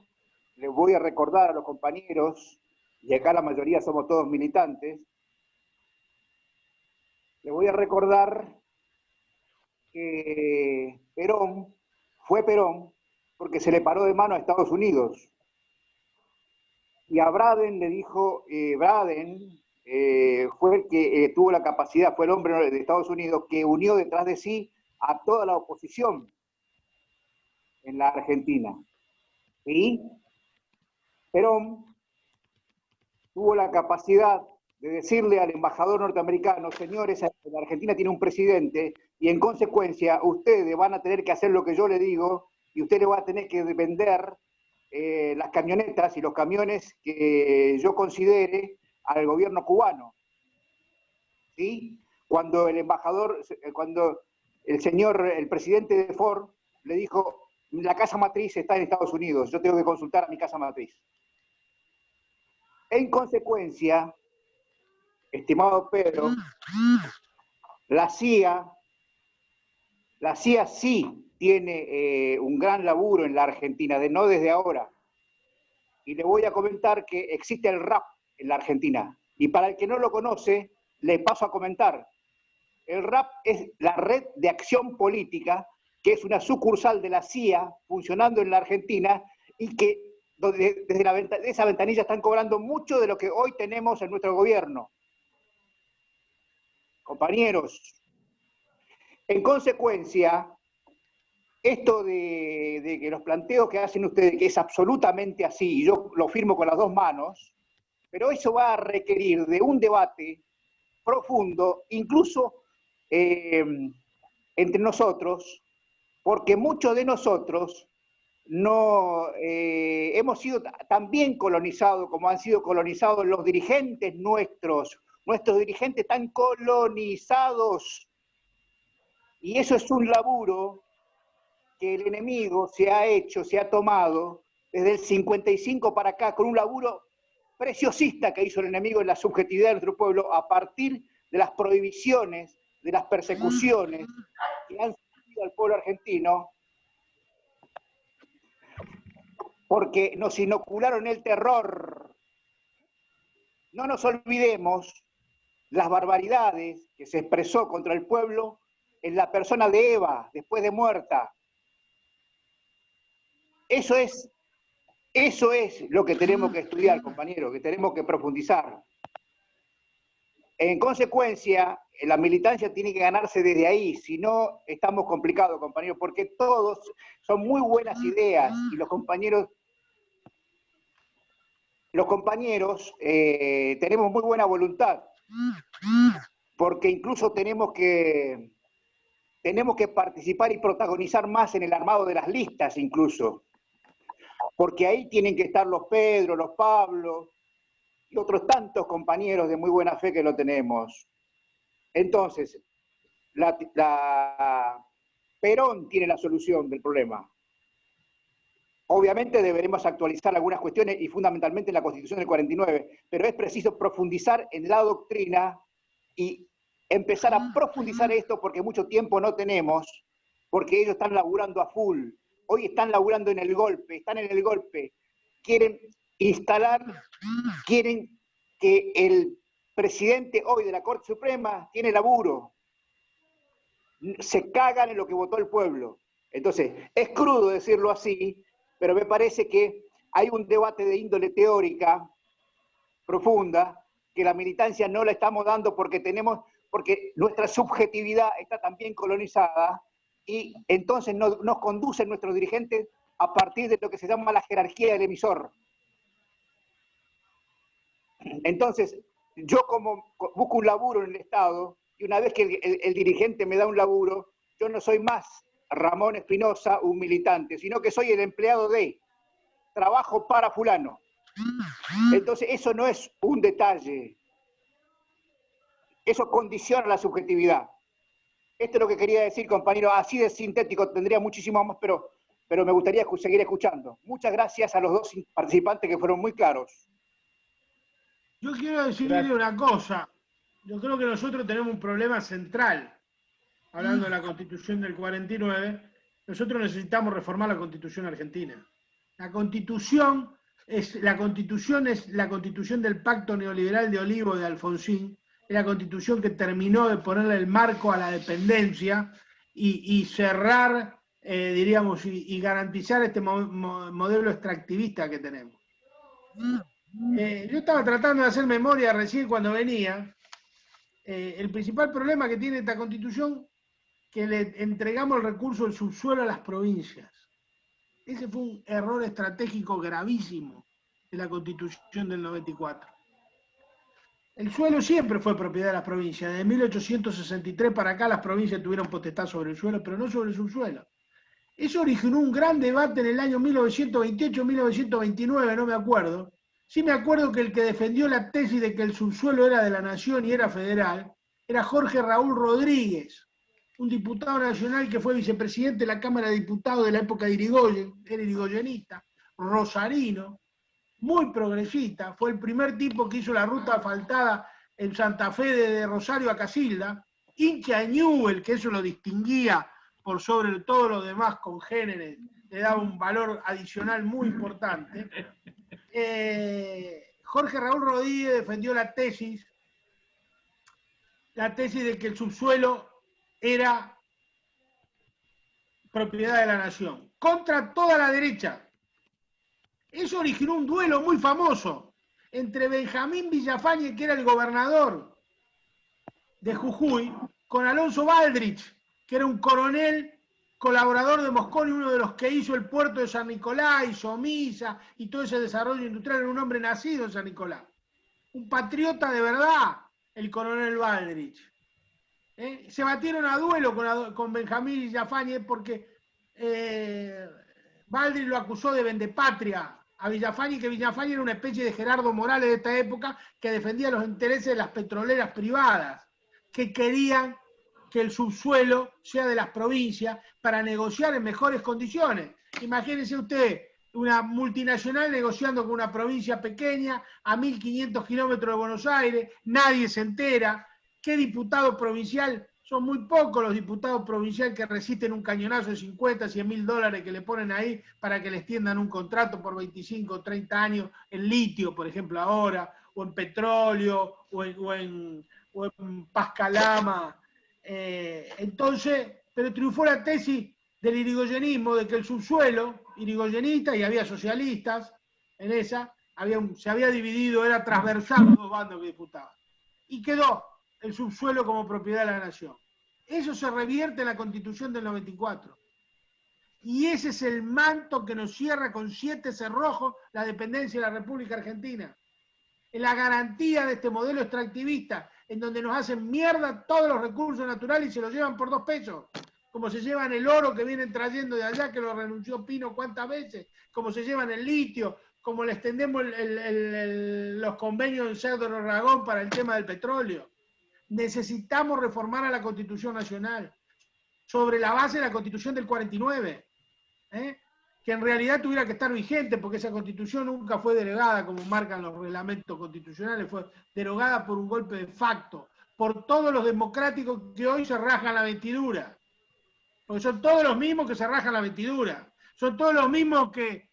les voy a recordar a los compañeros, y acá la mayoría somos todos militantes, les voy a recordar que Perón fue Perón porque se le paró de mano a Estados Unidos. Y a Braden le dijo, fue el que tuvo la capacidad, fue el hombre de Estados Unidos que unió detrás de sí a toda la oposición en la Argentina. Y Perón tuvo la capacidad de decirle al embajador norteamericano, señores, la Argentina tiene un presidente y en consecuencia ustedes van a tener que hacer lo que yo le digo y ustedes van a tener que vender las camionetas y los camiones que yo considere al gobierno cubano. ¿Sí? Cuando el embajador, cuando el presidente de Ford, le dijo, la casa matriz está en Estados Unidos, yo tengo que consultar a mi casa matriz. En consecuencia, estimado Pedro, la CIA sí tiene un gran laburo en la Argentina, no desde ahora. Y le voy a comentar que existe el RAP en la Argentina. Y para el que no lo conoce, le paso a comentar. El RAP es la Red de Acción Política, que es una sucursal de la CIA funcionando en la Argentina y que desde esa ventanilla están cobrando mucho de lo que hoy tenemos en nuestro gobierno. Compañeros, en consecuencia, esto de que los planteos que hacen ustedes, que es absolutamente así, y yo lo firmo con las dos manos, pero eso va a requerir de un debate profundo, incluso entre nosotros, porque muchos de nosotros no hemos sido también colonizados como han sido colonizados los dirigentes nuestros dirigentes están colonizados, y eso es un laburo que el enemigo se ha tomado desde el 55 para acá, con un laburo preciosista que hizo el enemigo en la subjetividad de nuestro pueblo a partir de las prohibiciones, de las persecuciones que han sufrido al pueblo argentino, porque nos inocularon el terror. No nos olvidemos las barbaridades que se expresó contra el pueblo en la persona de Eva, después de muerta. Eso es lo que tenemos que estudiar, compañeros, que tenemos que profundizar. En consecuencia, la militancia tiene que ganarse desde ahí, si no estamos complicados, compañeros, porque todos son muy buenas ideas y los compañeros tenemos muy buena voluntad, porque incluso tenemos que participar y protagonizar más en el armado de las listas incluso, porque ahí tienen que estar los Pedro, los Pablo y otros tantos compañeros de muy buena fe que lo tenemos. Entonces, Perón tiene la solución del problema. Obviamente deberemos actualizar algunas cuestiones y fundamentalmente la Constitución del 49, pero es preciso profundizar en la doctrina y empezar a profundizar esto porque mucho tiempo no tenemos, porque ellos están laburando a full. Hoy están laburando en el golpe, quieren que el presidente hoy de la Corte Suprema tiene laburo. Se cagan en lo que votó el pueblo. Entonces, es crudo decirlo así, pero me parece que hay un debate de índole teórica profunda que la militancia no la estamos dando porque nuestra subjetividad está también colonizada y entonces nos conducen nuestros dirigentes a partir de lo que se llama la jerarquía del emisor. Entonces, yo como busco un laburo en el Estado, y una vez que el dirigente me da un laburo, yo no soy más Ramón Espinosa, un militante, sino que soy el empleado de trabajo para fulano. Entonces, eso no es un detalle. Eso condiciona la subjetividad. Esto es lo que quería decir, compañero. Así de sintético, tendría muchísimo más, pero me gustaría seguir escuchando. Muchas gracias a los dos participantes que fueron muy claros. Yo quiero decirle una cosa. Yo creo que nosotros tenemos un problema central. Hablando de la Constitución del 49, nosotros necesitamos reformar la Constitución argentina. La Constitución es la Constitución del Pacto Neoliberal de Olivo de Alfonsín, es la Constitución que terminó de ponerle el marco a la dependencia y cerrar, diríamos, y garantizar este modelo extractivista que tenemos. Yo estaba tratando de hacer memoria recién cuando venía. El principal problema que tiene esta Constitución que le entregamos el recurso del subsuelo a las provincias. Ese fue un error estratégico gravísimo de la Constitución del 94. El suelo siempre fue propiedad de las provincias. Desde 1863 para acá las provincias tuvieron potestad sobre el suelo, pero no sobre el subsuelo. Eso originó un gran debate en el año 1928 1929, no me acuerdo. Sí me acuerdo que el que defendió la tesis de que el subsuelo era de la nación y era federal era Jorge Raúl Rodríguez, un diputado nacional que fue vicepresidente de la Cámara de Diputados de la época de Irigoyen, era irigoyenista, rosarino, muy progresista, fue el primer tipo que hizo la ruta asfaltada en Santa Fe de Rosario a Casilda, hincha de Newell, que eso lo distinguía por sobre todo los demás congéneres, le daba un valor adicional muy importante. Jorge Raúl Rodríguez defendió la tesis de que el subsuelo era propiedad de la nación, contra toda la derecha. Eso originó un duelo muy famoso entre Benjamín Villafañe, que era el gobernador de Jujuy, con Alonso Baldrich, que era un coronel colaborador de Mosconi, uno de los que hizo el puerto de San Nicolás y Somisa y todo ese desarrollo industrial, era un hombre nacido en San Nicolás. Un patriota de verdad, el coronel Baldrich. Se batieron a duelo con Benjamín Villafañe porque Baldrich lo acusó de vendepatria a Villafañe, que Villafañe era una especie de Gerardo Morales de esta época que defendía los intereses de las petroleras privadas, que querían que el subsuelo sea de las provincias para negociar en mejores condiciones. Imagínense usted una multinacional negociando con una provincia pequeña a 1.500 kilómetros de Buenos Aires, nadie se entera. ¿Qué diputado provincial? Son muy pocos los diputados provinciales que resisten un cañonazo de 50, 100 mil dólares que le ponen ahí para que les tiendan un contrato por 25 o 30 años en litio, por ejemplo, ahora, o en petróleo, o en Pascalama. Entonces, pero triunfó la tesis del irigoyenismo, de que el subsuelo, irigoyenista, y había socialistas en esa, se había dividido, era transversal los dos bandos que disputaban. Y quedó el subsuelo como propiedad de la nación. Eso se revierte en la Constitución del 94. Y ese es el manto que nos cierra con 7 cerrojos la dependencia de la República Argentina. Es la garantía de este modelo extractivista, en donde nos hacen mierda todos los recursos naturales y se los llevan por 2 pesos. Como se llevan el oro que vienen trayendo de allá, que lo renunció Pino cuántas veces, como se llevan el litio, como le extendemos los convenios en Cerro Aragón para el tema del petróleo. Necesitamos reformar a la Constitución Nacional sobre la base de la Constitución del 49, que en realidad tuviera que estar vigente, porque esa Constitución nunca fue derogada, como marcan los reglamentos constitucionales, fue derogada por un golpe de facto, por todos los democráticos que hoy se rajan la vestidura, porque son todos los mismos que se rajan la vestidura, son todos los mismos que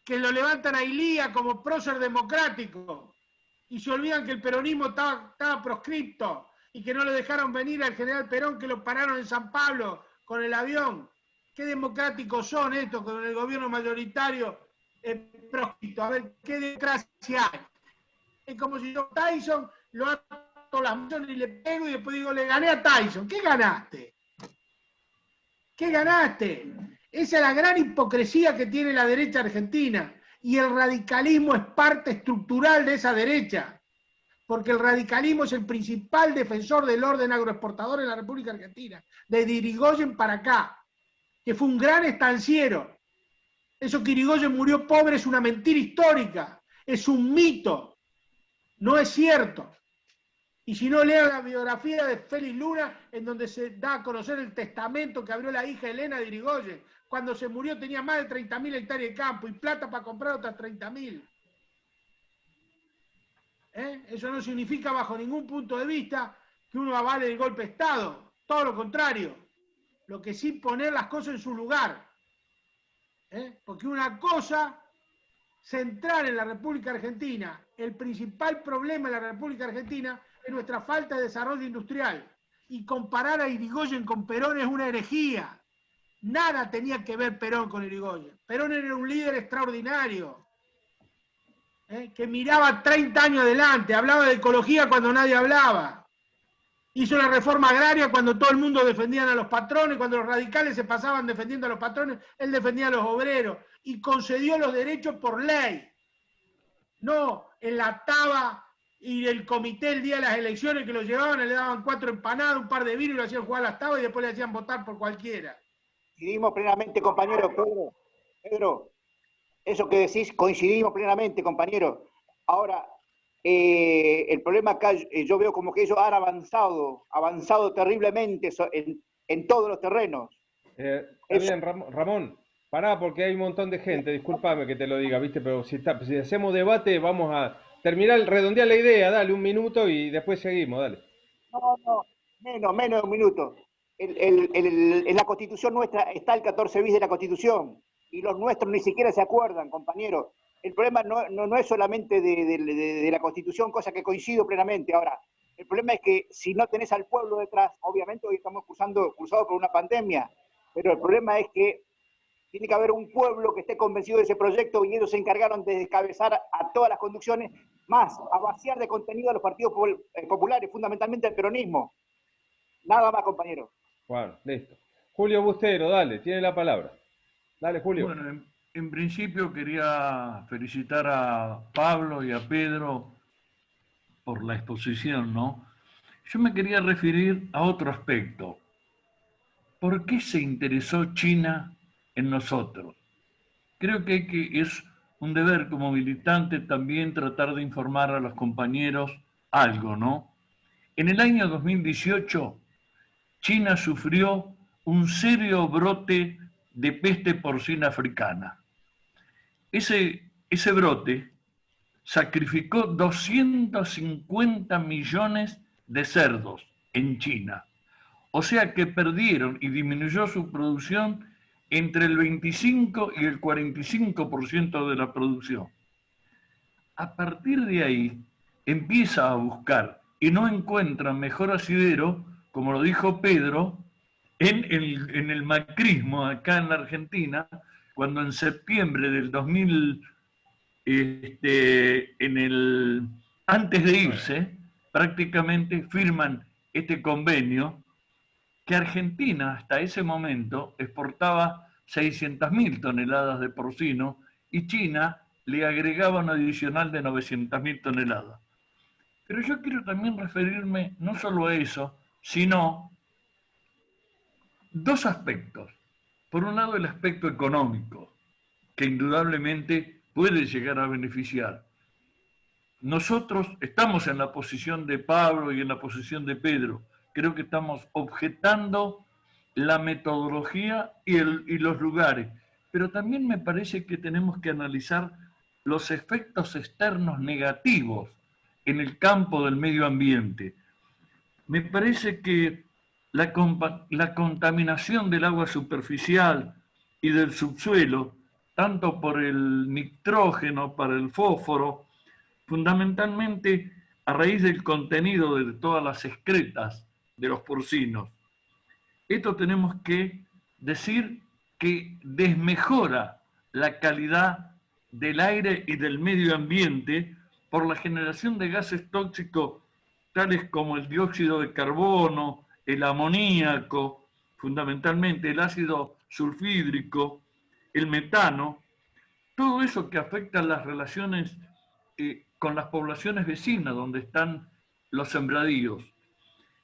lo levantan a Ilía como prócer democrático, y se olvidan que el peronismo estaba proscripto, y que no le dejaron venir al general Perón, que lo pararon en San Pablo con el avión. ¿Qué democráticos son estos con el gobierno mayoritario proscripto? A ver, ¿qué democracia hay? Es como si yo Tyson lo ato las manos y le pego y después digo, le gané a Tyson. ¿Qué ganaste? ¿Qué ganaste? Esa es la gran hipocresía que tiene la derecha argentina. Y el radicalismo es parte estructural de esa derecha. Porque el radicalismo es el principal defensor del orden agroexportador en la República Argentina, desde Irigoyen para acá, que fue un gran estanciero. Eso que Irigoyen murió pobre es una mentira histórica, es un mito, no es cierto. Y si no, lean la biografía de Félix Luna, en donde se da a conocer el testamento que abrió la hija Elena de Irigoyen. Cuando se murió tenía más de 30.000 hectáreas de campo y plata para comprar otras 30.000. Eso no significa bajo ningún punto de vista que uno avale el golpe de Estado, todo lo contrario, lo que sí poner las cosas en su lugar, porque una cosa central en la República Argentina, el principal problema de la República Argentina es nuestra falta de desarrollo industrial, y comparar a Irigoyen con Perón es una herejía. Nada tenía que ver Perón con Irigoyen. Perón era un líder extraordinario, que miraba 30 años adelante, hablaba de ecología cuando nadie hablaba. Hizo la reforma agraria cuando todo el mundo defendía a los patrones, cuando los radicales se pasaban defendiendo a los patrones, él defendía a los obreros y concedió los derechos por ley. No enlataba y el comité el día de las elecciones que lo llevaban, le daban 4 empanadas, un par de vino y lo hacían jugar a las tabas y después le hacían votar por cualquiera. Coincidimos plenamente, compañero Pedro. Eso que decís, coincidimos plenamente, compañero. Ahora, el problema acá, yo veo como que ellos han avanzado terriblemente en todos los terrenos. Está Eso. bien, Ramón, pará porque hay un montón de gente, discúlpame que te lo diga, ¿viste? Pero si hacemos debate, vamos a terminar, redondear la idea, dale un minuto y después seguimos, dale. No, menos de un minuto. En la Constitución nuestra está el 14 bis de la Constitución y los nuestros ni siquiera se acuerdan, compañeros. El problema no es solamente de la Constitución, cosa que coincido plenamente. Ahora, el problema es que si no tenés al pueblo detrás, obviamente hoy estamos cruzados por una pandemia, pero el problema es que tiene que haber un pueblo que esté convencido de ese proyecto y ellos se encargaron de descabezar a todas las conducciones, más a vaciar de contenido a los partidos populares, fundamentalmente al peronismo. Nada más, compañero. Bueno, listo. Julio Bustero, dale, tiene la palabra. Dale, Julio. Bueno, en principio quería felicitar a Pablo y a Pedro por la exposición, ¿no? Yo me quería referir a otro aspecto. ¿Por qué se interesó China en nosotros? Creo que es un deber como militante también tratar de informar a los compañeros algo, ¿no? En el año 2018, China sufrió un serio brote de peste porcina africana. Ese brote sacrificó 250 millones de cerdos en China. O sea que perdieron y disminuyó su producción entre el 25 y el 45% de la producción. A partir de ahí empieza a buscar y no encuentra mejor asidero, como lo dijo Pedro, en el macrismo acá en la Argentina, cuando en septiembre del 2000, antes de irse, prácticamente firman este convenio que Argentina hasta ese momento exportaba 600.000 toneladas de porcino y China le agregaba un adicional de 900.000 toneladas. Pero yo quiero también referirme no solo a eso, sino dos aspectos. Por un lado, el aspecto económico, que indudablemente puede llegar a beneficiar. Nosotros estamos en la posición de Pablo y en la posición de Pedro. Creo que estamos objetando la metodología y los lugares, pero también me parece que tenemos que analizar los efectos externos negativos en el campo del medio ambiente. Me parece que la contaminación del agua superficial y del subsuelo, tanto por el nitrógeno, para el fósforo, fundamentalmente a raíz del contenido de todas las excretas de los porcinos. Esto tenemos que decir que desmejora la calidad del aire y del medio ambiente por la generación de gases tóxicos tales como el dióxido de carbono, el amoníaco, fundamentalmente el ácido sulfídrico, el metano, todo eso que afecta las relaciones con las poblaciones vecinas donde están los sembradíos.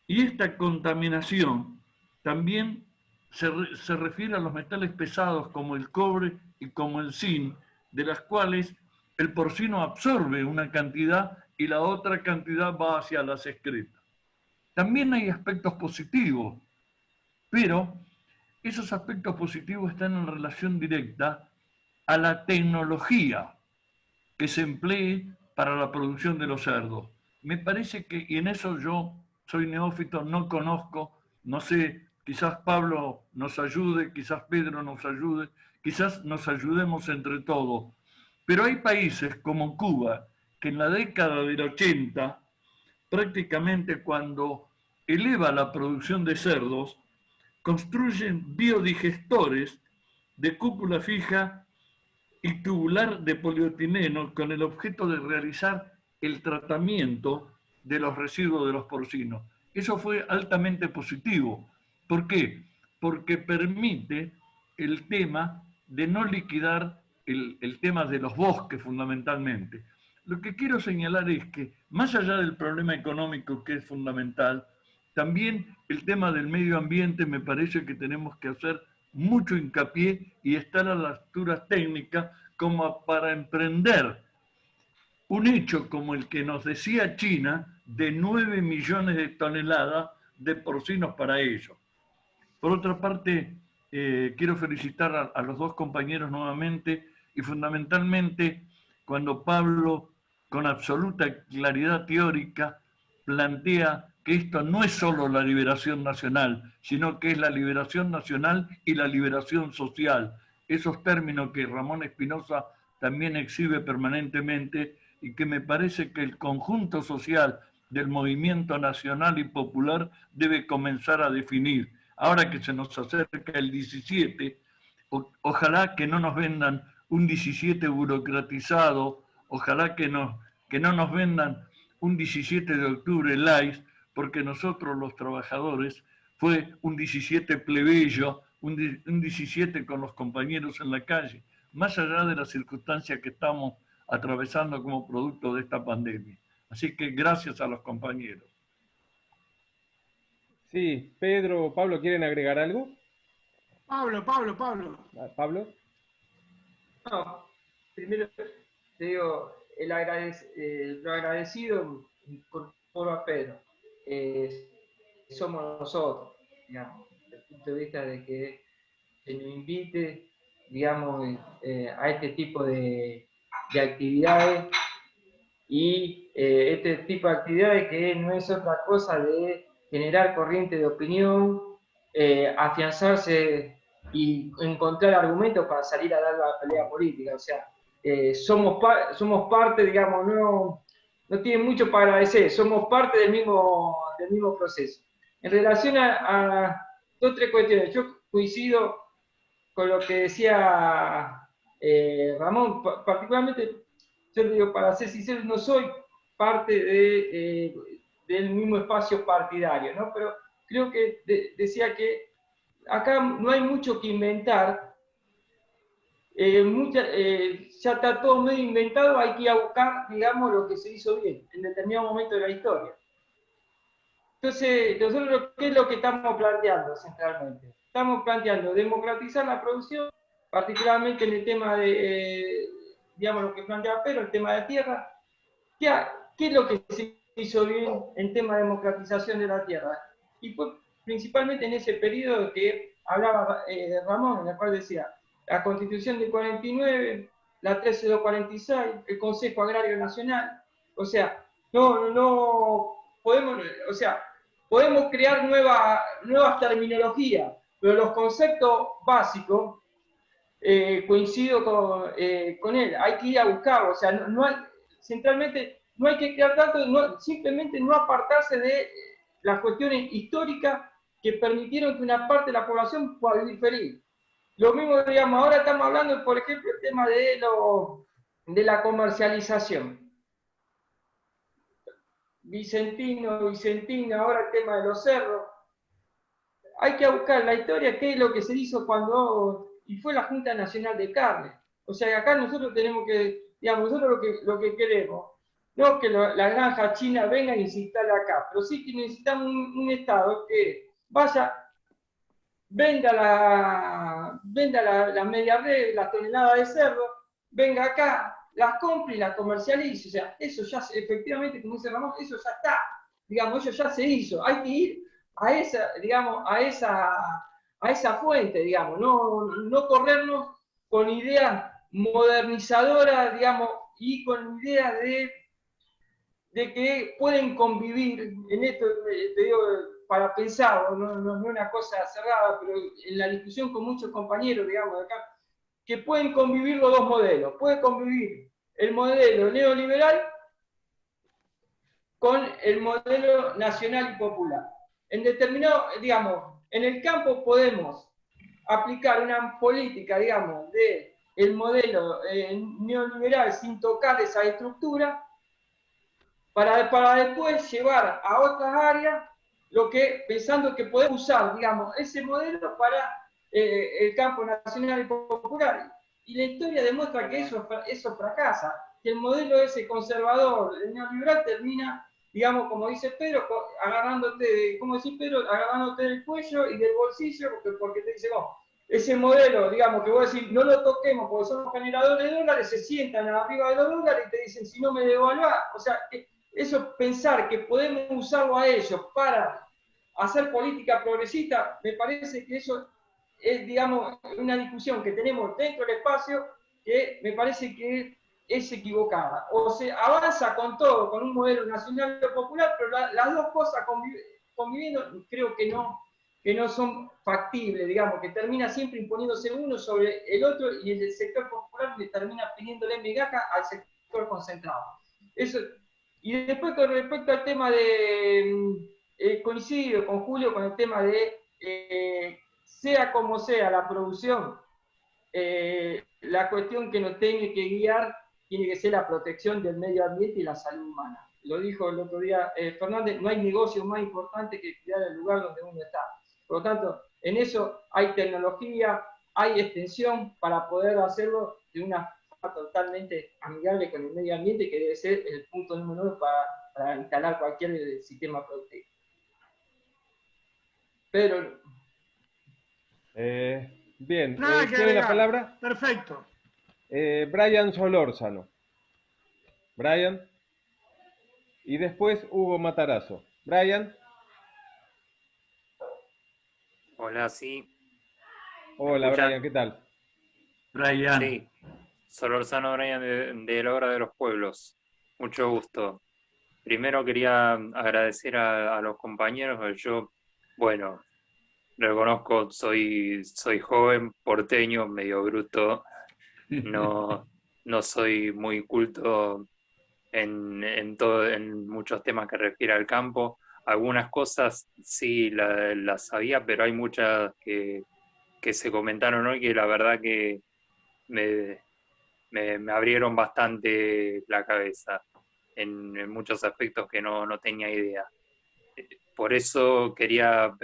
Y esta contaminación también se refiere a los metales pesados como el cobre y como el zinc, de las cuales el porcino absorbe una cantidad y la otra cantidad va hacia las excretas. También hay aspectos positivos, pero esos aspectos positivos están en relación directa a la tecnología que se emplee para la producción de los cerdos. Me parece que, y en eso yo soy neófito, no conozco, no sé, quizás Pablo nos ayude, quizás Pedro nos ayude, quizás nos ayudemos entre todos. Pero hay países como Cuba, que en la década del 80, prácticamente cuando eleva la producción de cerdos, construyen biodigestores de cúpula fija y tubular de polietileno con el objeto de realizar el tratamiento de los residuos de los porcinos. Eso fue altamente positivo. ¿Por qué? Porque permite el tema de no liquidar el tema de los bosques fundamentalmente. Lo que quiero señalar es que, más allá del problema económico que es fundamental, también el tema del medio ambiente me parece que tenemos que hacer mucho hincapié y estar a las alturas técnicas como para emprender un hecho como el que nos decía China de 9 millones de toneladas de porcinos para ellos. Por otra parte, quiero felicitar a los dos compañeros nuevamente y fundamentalmente cuando Pablo, con absoluta claridad teórica, plantea que esto no es solo la liberación nacional, sino que es la liberación nacional y la liberación social. Esos términos que Ramón Espinosa también exhibe permanentemente y que me parece que el conjunto social del movimiento nacional y popular debe comenzar a definir. Ahora que se nos acerca el 17, ojalá que no nos vendan un 17 burocratizado, ojalá que no nos vendan un 17 de octubre light, porque nosotros los trabajadores fue un 17 plebeyo, un 17 con los compañeros en la calle, más allá de las circunstancias que estamos atravesando como producto de esta pandemia. Así que gracias a los compañeros. Sí, Pedro, Pablo, ¿quieren agregar algo? Pablo. Pablo. No, primero te digo, lo agradecido incorporo a Pedro. Somos nosotros, digamos, desde el punto de vista de que se nos invite, digamos, a este tipo de actividades y este tipo de actividades que no es otra cosa de generar corriente de opinión, afianzarse y encontrar argumentos para salir a dar la pelea política. O sea, somos parte, digamos, no tiene mucho para agradecer, somos parte del mismo proceso. En relación a dos o tres cuestiones, yo coincido con lo que decía Ramón, particularmente, yo le digo, para ser sincero, no soy parte del mismo espacio partidario, ¿no? Pero creo que decía que acá no hay mucho que inventar, ya está todo medio inventado, hay que ir a buscar, digamos, lo que se hizo bien en determinado momento de la historia. Entonces, nosotros, ¿qué es lo que estamos planteando centralmente? Estamos planteando democratizar la producción, particularmente en el tema de, digamos, lo que plantea Pedro, el tema de tierra. ¿Qué es lo que se hizo bien en tema de democratización de la tierra? Y fue principalmente en ese periodo que hablaba Ramón, en el cual decía, la Constitución del 49, la 13246, el Consejo Agrario Nacional. O sea, no podemos, o sea, podemos crear nuevas terminologías, pero los conceptos básicos coincido con él, hay que ir a buscarlo, o sea, centralmente no hay que crear tanto, simplemente no apartarse de las cuestiones históricas que permitieron que una parte de la población pueda vivir feliz. Lo mismo, digamos, ahora estamos hablando, por ejemplo, el tema de la comercialización. Vicentina, ahora el tema de los cerros. Hay que buscar la historia, qué es lo que se hizo y fue la Junta Nacional de Carne. O sea, acá nosotros tenemos que, digamos, nosotros lo que queremos, no que la granja china venga y se instale acá, pero sí que necesitamos un Estado que vaya, venda la media red, la tonelada de cerdo, venga acá, las compre y las comercialice. O sea, eso ya, efectivamente, como dice Ramón, eso ya está. Digamos, eso ya se hizo. Hay que ir a esa, digamos, a esa fuente, digamos, no corrernos con ideas modernizadoras, digamos, y con ideas de que pueden convivir, en esto te digo, para pensar, no una cosa cerrada, pero en la discusión con muchos compañeros, digamos, de acá, que pueden convivir los dos modelos. Puede convivir el modelo neoliberal con el modelo nacional y popular. En determinado, digamos, en el campo podemos aplicar una política, digamos, del modelo neoliberal sin tocar esa estructura, para después llevar a otras áreas pensando que podemos usar, digamos, ese modelo para el campo nacional y popular. Y la historia demuestra que eso fracasa, que el modelo ese conservador, el neoliberal, termina, digamos, como dice Pedro, agarrándote del cuello y del bolsillo, porque te dice, ese modelo, digamos, que vos decís, no lo toquemos porque somos generadores de dólares, se sientan arriba de los dólares y te dicen, si no me devaluás, o sea, eso pensar que podemos usarlo a ellos para hacer política progresista, me parece que eso es, digamos, una discusión que tenemos dentro del espacio que me parece que es equivocada. O se avanza con todo, con un modelo nacional o popular, pero las dos cosas conviviendo creo que no son factibles, digamos, que termina siempre imponiéndose uno sobre el otro y el sector popular le termina pidiéndole migaja al sector concentrado. Eso. Y después con respecto al tema de, coincido con Julio con el tema de, sea como sea la producción, la cuestión que nos tiene que guiar tiene que ser la protección del medio ambiente y la salud humana. Lo dijo el otro día Fernández, no hay negocio más importante que cuidar el lugar donde uno está. Por lo tanto, en eso hay tecnología, hay extensión para poder hacerlo de una forma totalmente amigable con el medio ambiente, que debe ser el punto número 1 para instalar cualquier sistema productivo. Pedro. Bien, Nada que ¿tiene la agregar. palabra? Perfecto. Brian Solórzano. Brian. Y después Hugo Matarazzo. Brian. Hola, sí. Hola, Brian, ¿qué tal? Brian. Sí, Solórzano Brian de la Hora de los Pueblos. Mucho gusto. Primero quería agradecer a los compañeros. Yo, bueno, reconozco, soy joven, porteño, medio bruto. No soy muy culto en muchos temas que refiere al campo. Algunas cosas sí las sabía, pero hay muchas que se comentaron hoy que la verdad que me abrieron bastante la cabeza en muchos aspectos que no tenía idea. Por eso quería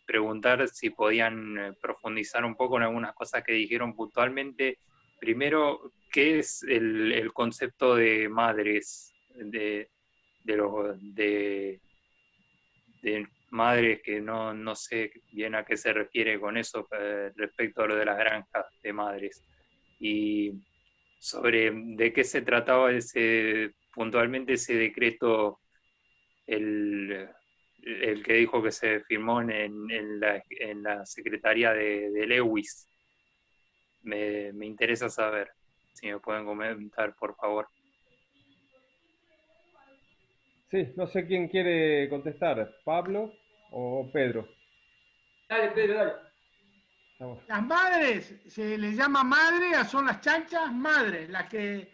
preguntar si podían profundizar un poco en algunas cosas que dijeron puntualmente. Primero, ¿qué es el concepto de madres, de madres, que no sé bien a qué se refiere con eso respecto a lo de las granjas de madres? Y sobre de qué se trataba puntualmente ese decreto, el que dijo que se firmó en la Secretaría de Lewis. Me interesa saber, si me pueden comentar, por favor. Sí, no sé quién quiere contestar, Pablo o Pedro. Dale, Pedro, dale. Vamos. Las madres, se les llama madre, son las chanchas madres, las que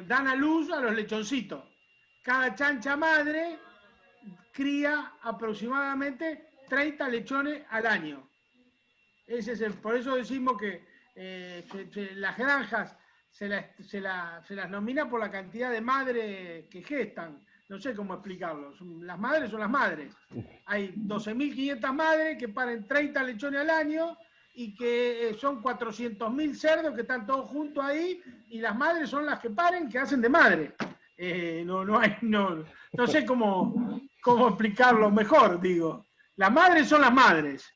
dan a luz a los lechoncitos. Cada chancha madre cría aproximadamente 30 lechones al año. Por eso decimos que las granjas se las nomina por la cantidad de madres que gestan. No sé cómo explicarlo. Las madres son las madres. Hay 12.500 madres que paren 30 lechones al año y que son 400.000 cerdos que están todos juntos ahí, y las madres son las que paren, que hacen de madre. No sé cómo explicarlo mejor, digo. Las madres son las madres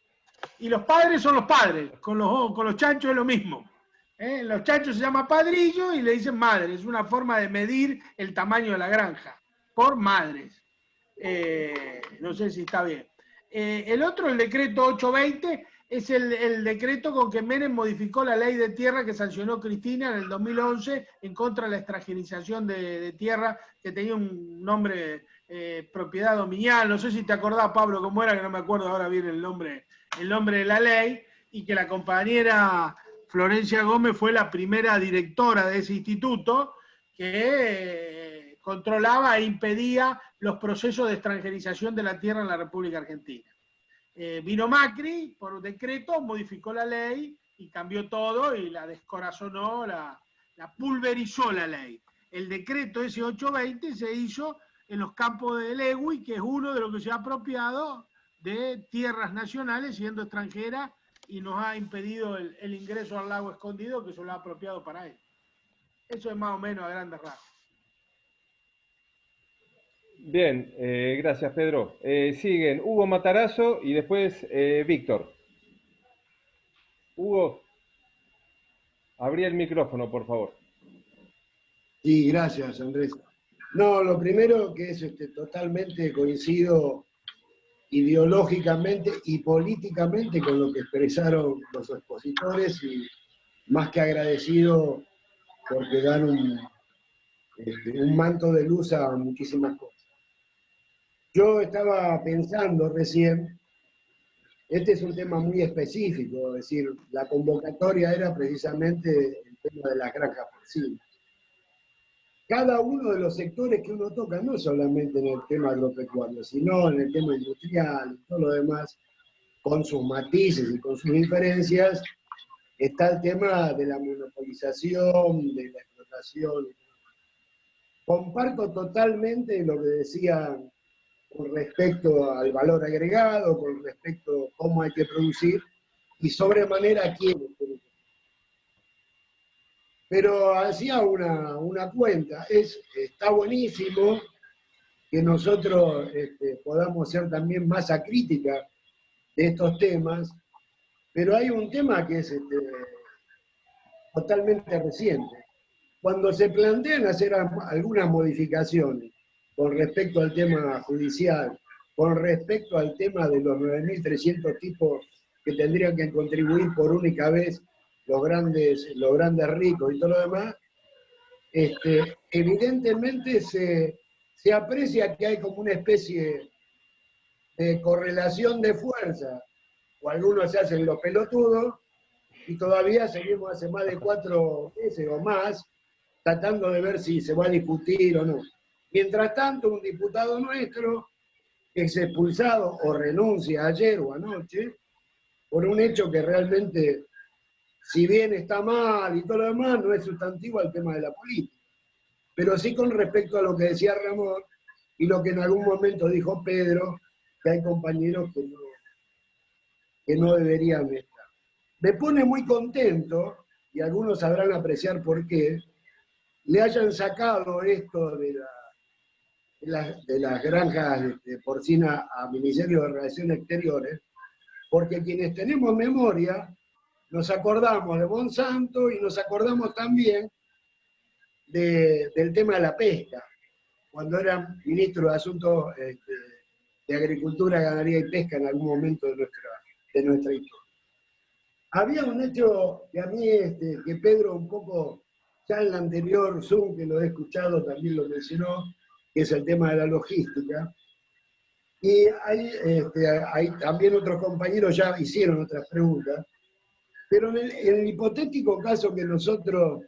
y los padres son los padres. Con los chanchos es lo mismo. Los chanchos se llama padrillo y le dicen madre. Es una forma de medir el tamaño de la granja por madres. No sé si está bien. El otro, el decreto 820, es el decreto con que Menem modificó la ley de tierra que sancionó Cristina en el 2011 en contra de la extranjerización de tierra, que tenía un nombre, propiedad dominial. No sé si te acordás, Pablo, cómo era, que no me acuerdo ahora bien el nombre de la ley, y que la compañera Florencia Gómez fue la primera directora de ese instituto que controlaba e impedía los procesos de extranjerización de la tierra en la República Argentina. Vino Macri, por decreto, modificó la ley y cambió todo y la descorazonó, la pulverizó la ley. El decreto ese 820 se hizo en los campos de Lewis, que es uno de los que se ha apropiado de tierras nacionales siendo extranjera, y nos ha impedido el ingreso al lago escondido, que se lo ha apropiado para él. Eso es más o menos a grandes rasgos. Bien, gracias, Pedro. Siguen Hugo Matarazzo y después Víctor. Hugo, abrí el micrófono, por favor. Sí, gracias, Andrés. No, lo primero que es totalmente coincido ideológicamente y políticamente con lo que expresaron los expositores y más que agradecido porque dan un manto de luz a muchísimas cosas. Yo estaba pensando recién, este es un tema muy específico, es decir, la convocatoria era precisamente el tema de las granjas porcinas. Cada uno de los sectores que uno toca, no solamente en el tema agropecuario, sino en el tema industrial y todo lo demás, con sus matices y con sus diferencias, está el tema de la monopolización, de la explotación. Comparto totalmente lo que decían con respecto al valor agregado, con respecto a cómo hay que producir y sobremanera a quién. Pero hacía una cuenta, está buenísimo que nosotros podamos ser también masa crítica de estos temas, pero hay un tema que es totalmente reciente. Cuando se plantean hacer algunas modificaciones con respecto al tema judicial, con respecto al tema de los 9.300 tipos que tendrían que contribuir por única vez los grandes ricos y todo lo demás, evidentemente se aprecia que hay como una especie de correlación de fuerza, o algunos se hacen los pelotudos, y todavía seguimos hace más de 4 meses o más, tratando de ver si se va a discutir o no. Mientras tanto, un diputado nuestro es expulsado o renuncia ayer o anoche por un hecho que realmente, si bien está mal y todo lo demás, no es sustantivo al tema de la política. Pero sí con respecto a lo que decía Ramón y lo que en algún momento dijo Pedro, que hay compañeros que no deberían estar. Me pone muy contento, y algunos sabrán apreciar por qué, le hayan sacado esto de las granjas porcinas a Ministerio de Relaciones Exteriores, porque quienes tenemos memoria, nos acordamos de Monsanto y nos acordamos también del tema de la pesca, cuando era ministro de Asuntos de Agricultura, Ganadería y Pesca en algún momento de nuestra historia. Había un hecho que a mí, que Pedro un poco, ya en el anterior Zoom, que lo he escuchado, también lo mencionó, que es el tema de la logística. Y hay también otros compañeros ya hicieron otras preguntas, pero en el hipotético caso que nosotros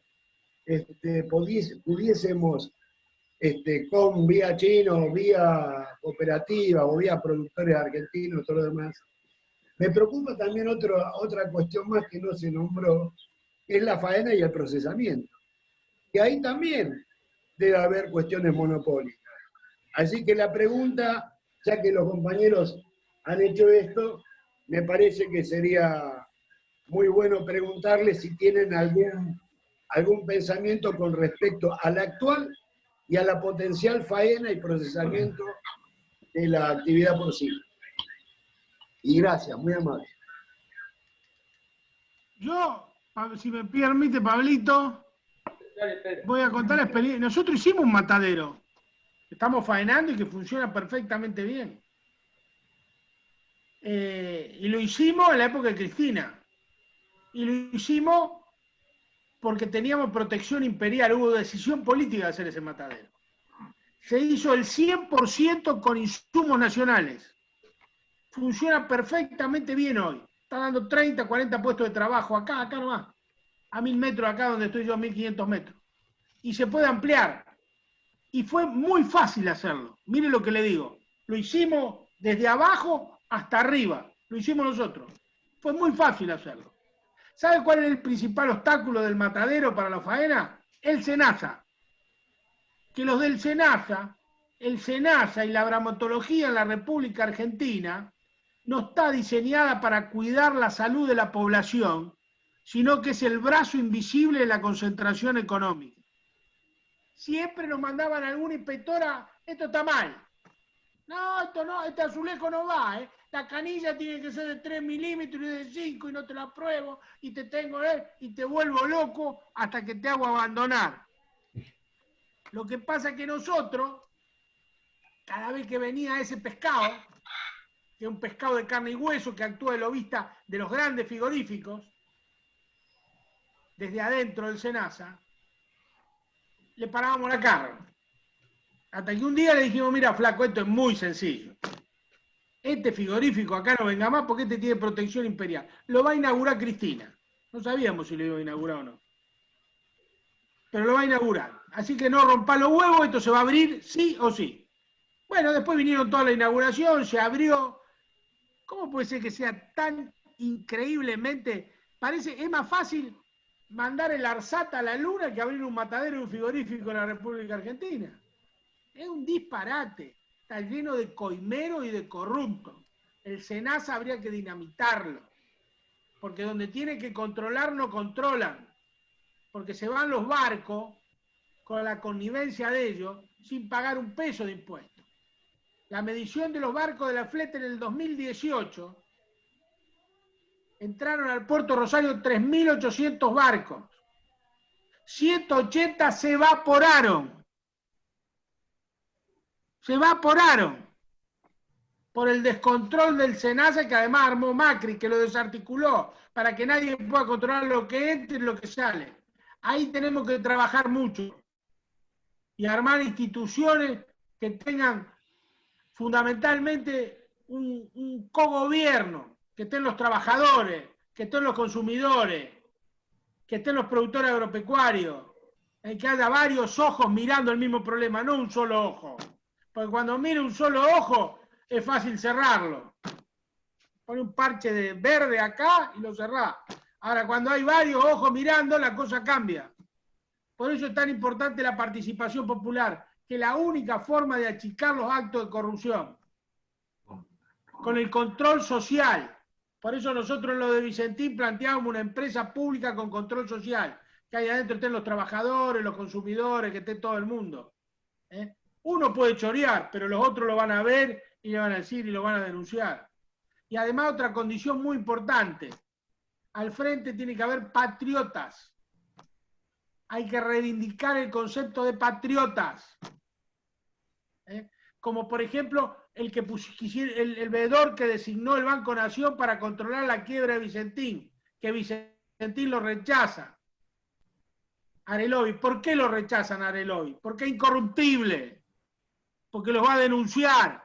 pudiésemos, con vía chino, vía cooperativa o vía productores argentinos, todo lo demás, me preocupa también otra cuestión más que no se nombró, que es la faena y el procesamiento. Y ahí también debe haber cuestiones monopólicas. Así que la pregunta, ya que los compañeros han hecho esto, me parece que sería muy bueno preguntarles si tienen algún pensamiento con respecto a la actual y a la potencial faena y procesamiento de la actividad porcina. Y gracias, muy amable. Yo, si me permite, Pablito, voy a contar la experiencia. Nosotros hicimos un matadero. Estamos faenando y que funciona perfectamente bien. Y lo hicimos en la época de Cristina. Y lo hicimos porque teníamos protección imperial. Hubo decisión política de hacer ese matadero. Se hizo el 100% con insumos nacionales. Funciona perfectamente bien hoy. Está dando 30, 40 puestos de trabajo acá nomás. A 1000 metros acá donde estoy yo, a 1500 metros. Y se puede ampliar. Y fue muy fácil hacerlo. Mire lo que le digo. Lo hicimos desde abajo hasta arriba. Lo hicimos nosotros. Fue muy fácil hacerlo. ¿Sabe cuál es el principal obstáculo del matadero para la faena? El SENASA. Que los del SENASA, el SENASA y la bromatología en la República Argentina no está diseñada para cuidar la salud de la población, sino que es el brazo invisible de la concentración económica. Siempre nos mandaban alguna inspectora, esto está mal. No, esto no, este azulejo no va, ¿eh? La canilla tiene que ser de 3 milímetros y de 5 y no te la apruebo y te tengo, y te vuelvo loco hasta que te hago abandonar. Lo que pasa es que nosotros, cada vez que venía ese pescado, que es un pescado de carne y hueso que actúa de lobista de los grandes frigoríficos, desde adentro del SENASA, le parábamos la carga. Hasta que un día le dijimos, mira, flaco, esto es muy sencillo. Este frigorífico acá no venga más porque este tiene protección imperial. Lo va a inaugurar Cristina. No sabíamos si lo iba a inaugurar o no. Pero lo va a inaugurar. Así que no rompa los huevos, esto se va a abrir sí o sí. Bueno, después vinieron toda la inauguración, se abrió. ¿Cómo puede ser que sea tan increíblemente... es más fácil mandar el ARSAT a la luna que abrir un matadero y un frigorífico en la República Argentina? Es un disparate. Está lleno de coimeros y de corruptos. El SENASA habría que dinamitarlo. Porque donde tiene que controlar, no controlan. Porque se van los barcos con la connivencia de ellos sin pagar un peso de impuestos. La medición de los barcos de la fleta en el 2018 entraron al puerto Rosario 3.800 barcos. 180 se evaporaron. Se evaporaron por el descontrol del SENASA, que además armó Macri, que lo desarticuló, para que nadie pueda controlar lo que entra y lo que sale. Ahí tenemos que trabajar mucho y armar instituciones que tengan fundamentalmente un cogobierno, que estén los trabajadores, que estén los consumidores, que estén los productores agropecuarios, que haya varios ojos mirando el mismo problema, no un solo ojo. Porque cuando mira un solo ojo, es fácil cerrarlo. Pone un parche de verde acá y lo cerrá. Ahora, cuando hay varios ojos mirando, la cosa cambia. Por eso es tan importante la participación popular, que es la única forma de achicar los actos de corrupción. Con el control social. Por eso nosotros en lo de Vicentín planteábamos una empresa pública con control social. Que ahí adentro estén los trabajadores, los consumidores, que esté todo el mundo. Uno puede chorear, pero los otros lo van a ver y le van a decir y lo van a denunciar. Y además otra condición muy importante. Al frente tiene que haber patriotas. Hay que reivindicar el concepto de patriotas. Como por ejemplo el veedor que designó el Banco Nación para controlar la quiebra de Vicentín, que Vicentín lo rechaza. Arelovi, ¿por qué lo rechazan a Arelovi? Porque es incorruptible. Porque los va a denunciar,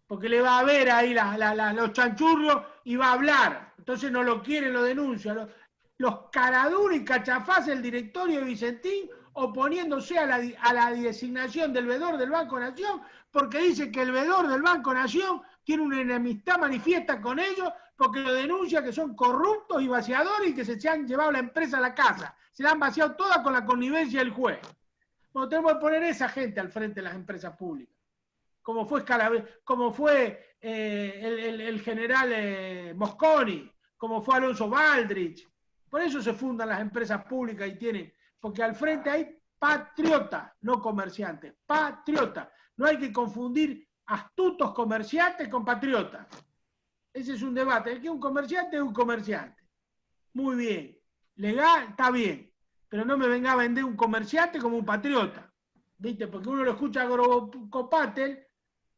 porque le va a ver ahí los chanchurros y va a hablar. Entonces no lo quieren, lo denuncian. Los caraduros y cachafás del directorio de Vicentín oponiéndose a la designación del veedor del Banco Nación, porque dice que el veedor del Banco Nación tiene una enemistad manifiesta con ellos, porque lo denuncia que son corruptos y vaciadores y que se han llevado la empresa a la casa. Se la han vaciado toda con la connivencia del juez. Bueno, tenemos que poner esa gente al frente de las empresas públicas. Como fue el general Mosconi, como fue Alonso Baldrich. Por eso se fundan las empresas públicas y tienen, porque al frente hay patriotas, no comerciantes, patriotas. No hay que confundir astutos comerciantes con patriotas. Ese es un debate. El que es un comerciante es un comerciante. Muy bien. Legal, está bien. Pero no me venga a vender un comerciante como un patriota. ¿Viste? Porque uno lo escucha a Grocopatel,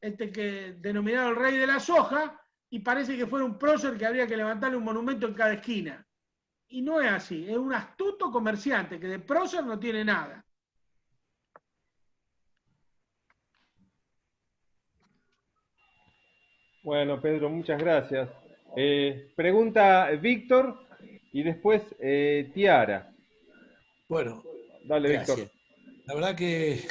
que denominaron el rey de la soja, y parece que fuera un prócer que habría que levantarle un monumento en cada esquina. Y no es así, es un astuto comerciante que de prócer no tiene nada. Bueno, Pedro, muchas gracias. Pregunta Víctor y después Tiara. Bueno, dale, gracias. Víctor. La verdad que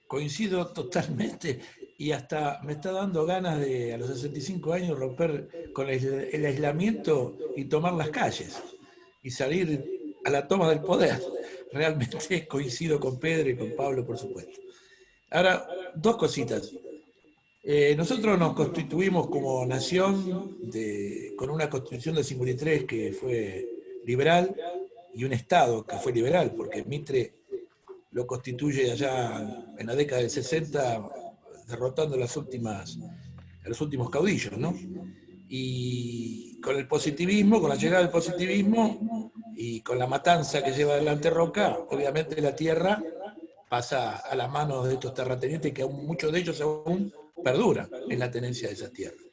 coincido totalmente y hasta me está dando ganas de, a los 65 años, romper con el aislamiento y tomar las calles y salir a la toma del poder. Realmente coincido con Pedro y con Pablo, por supuesto. Ahora, dos cositas. Nosotros nos constituimos como nación con una constitución del 53 que fue liberal y un Estado que fue liberal, porque Mitre lo constituye allá en la década del 60, derrotando a los últimos caudillos, ¿no? Y con el positivismo, con la llegada del positivismo y con la matanza que lleva adelante Roca, obviamente la tierra pasa a las manos de estos terratenientes que muchos de ellos aún perdura en la tenencia de esas tierras.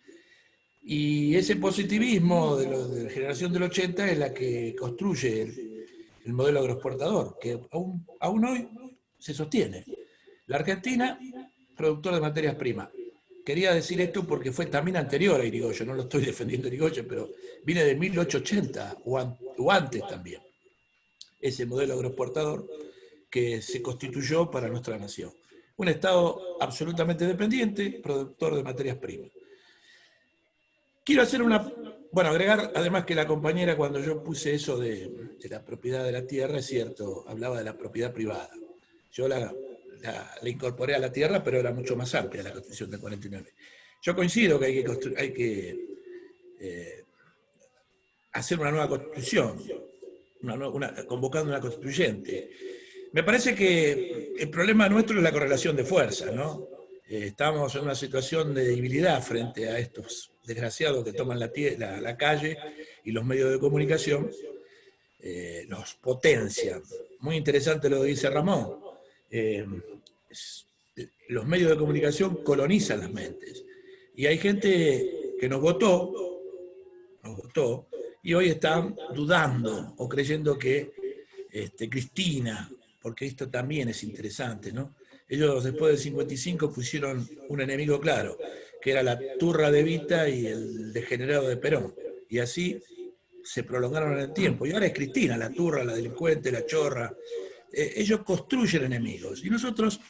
Y ese positivismo de la generación del 80 es la que construye el modelo agroexportador, que aún hoy se sostiene. La Argentina, productor de materias primas. Quería decir esto porque fue también anterior a Irigoyen, no lo estoy defendiendo a Irigoyen, pero viene de 1880 o antes también, ese modelo agroexportador que se constituyó para nuestra nación. Un Estado absolutamente dependiente, productor de materias primas. Quiero hacer agregar además que la compañera, cuando yo puse eso de la propiedad de la tierra, es cierto, hablaba de la propiedad privada. Yo la incorporé a la tierra, pero era mucho más amplia la Constitución del 49. Yo coincido que hay que hacer una nueva Constitución, convocando una constituyente. Me parece que el problema nuestro es la correlación de fuerzas, ¿no? Estamos en una situación de debilidad frente a estos desgraciados que toman la calle, y los medios de comunicación los potencian. Muy interesante lo que dice Ramón. Los medios de comunicación colonizan las mentes. Y hay gente que nos votó, y hoy están dudando o creyendo que Cristina, porque esto también es interesante, ¿no? Ellos después del 55 pusieron un enemigo claro, que era la turra de Evita y el degenerado de Perón. Y así se prolongaron en el tiempo. Y ahora es Cristina, la turra, la delincuente, la chorra. Ellos construyen enemigos. Y nosotros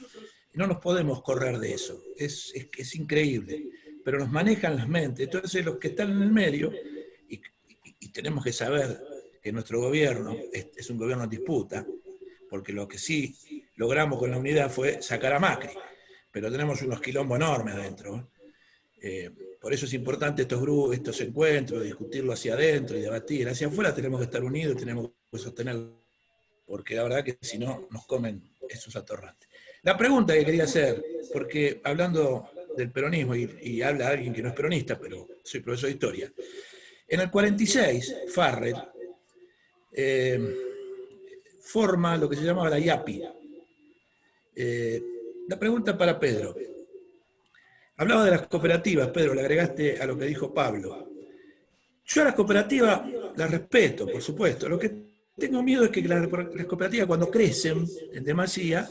no nos podemos correr de eso. Es increíble. Pero nos manejan las mentes. Entonces los que están en el medio, y tenemos que saber que nuestro gobierno es un gobierno en disputa, porque lo que sí logramos con la unidad fue sacar a Macri, pero tenemos unos quilombos enormes adentro. Por eso es importante estos encuentros, discutirlo hacia adentro y debatir. Hacia afuera tenemos que estar unidos, tenemos que sostenerlo, porque la verdad que si no nos comen esos atorrantes. La pregunta que quería hacer, porque hablando del peronismo, y habla alguien que no es peronista, pero soy profesor de historia, en el 46, Farrell forma lo que se llamaba la IAPI. La pregunta para Pedro. Hablaba de las cooperativas, Pedro, le agregaste a lo que dijo Pablo. Yo a las cooperativas las respeto, por supuesto. Lo que tengo miedo es que las cooperativas, cuando crecen en demasía,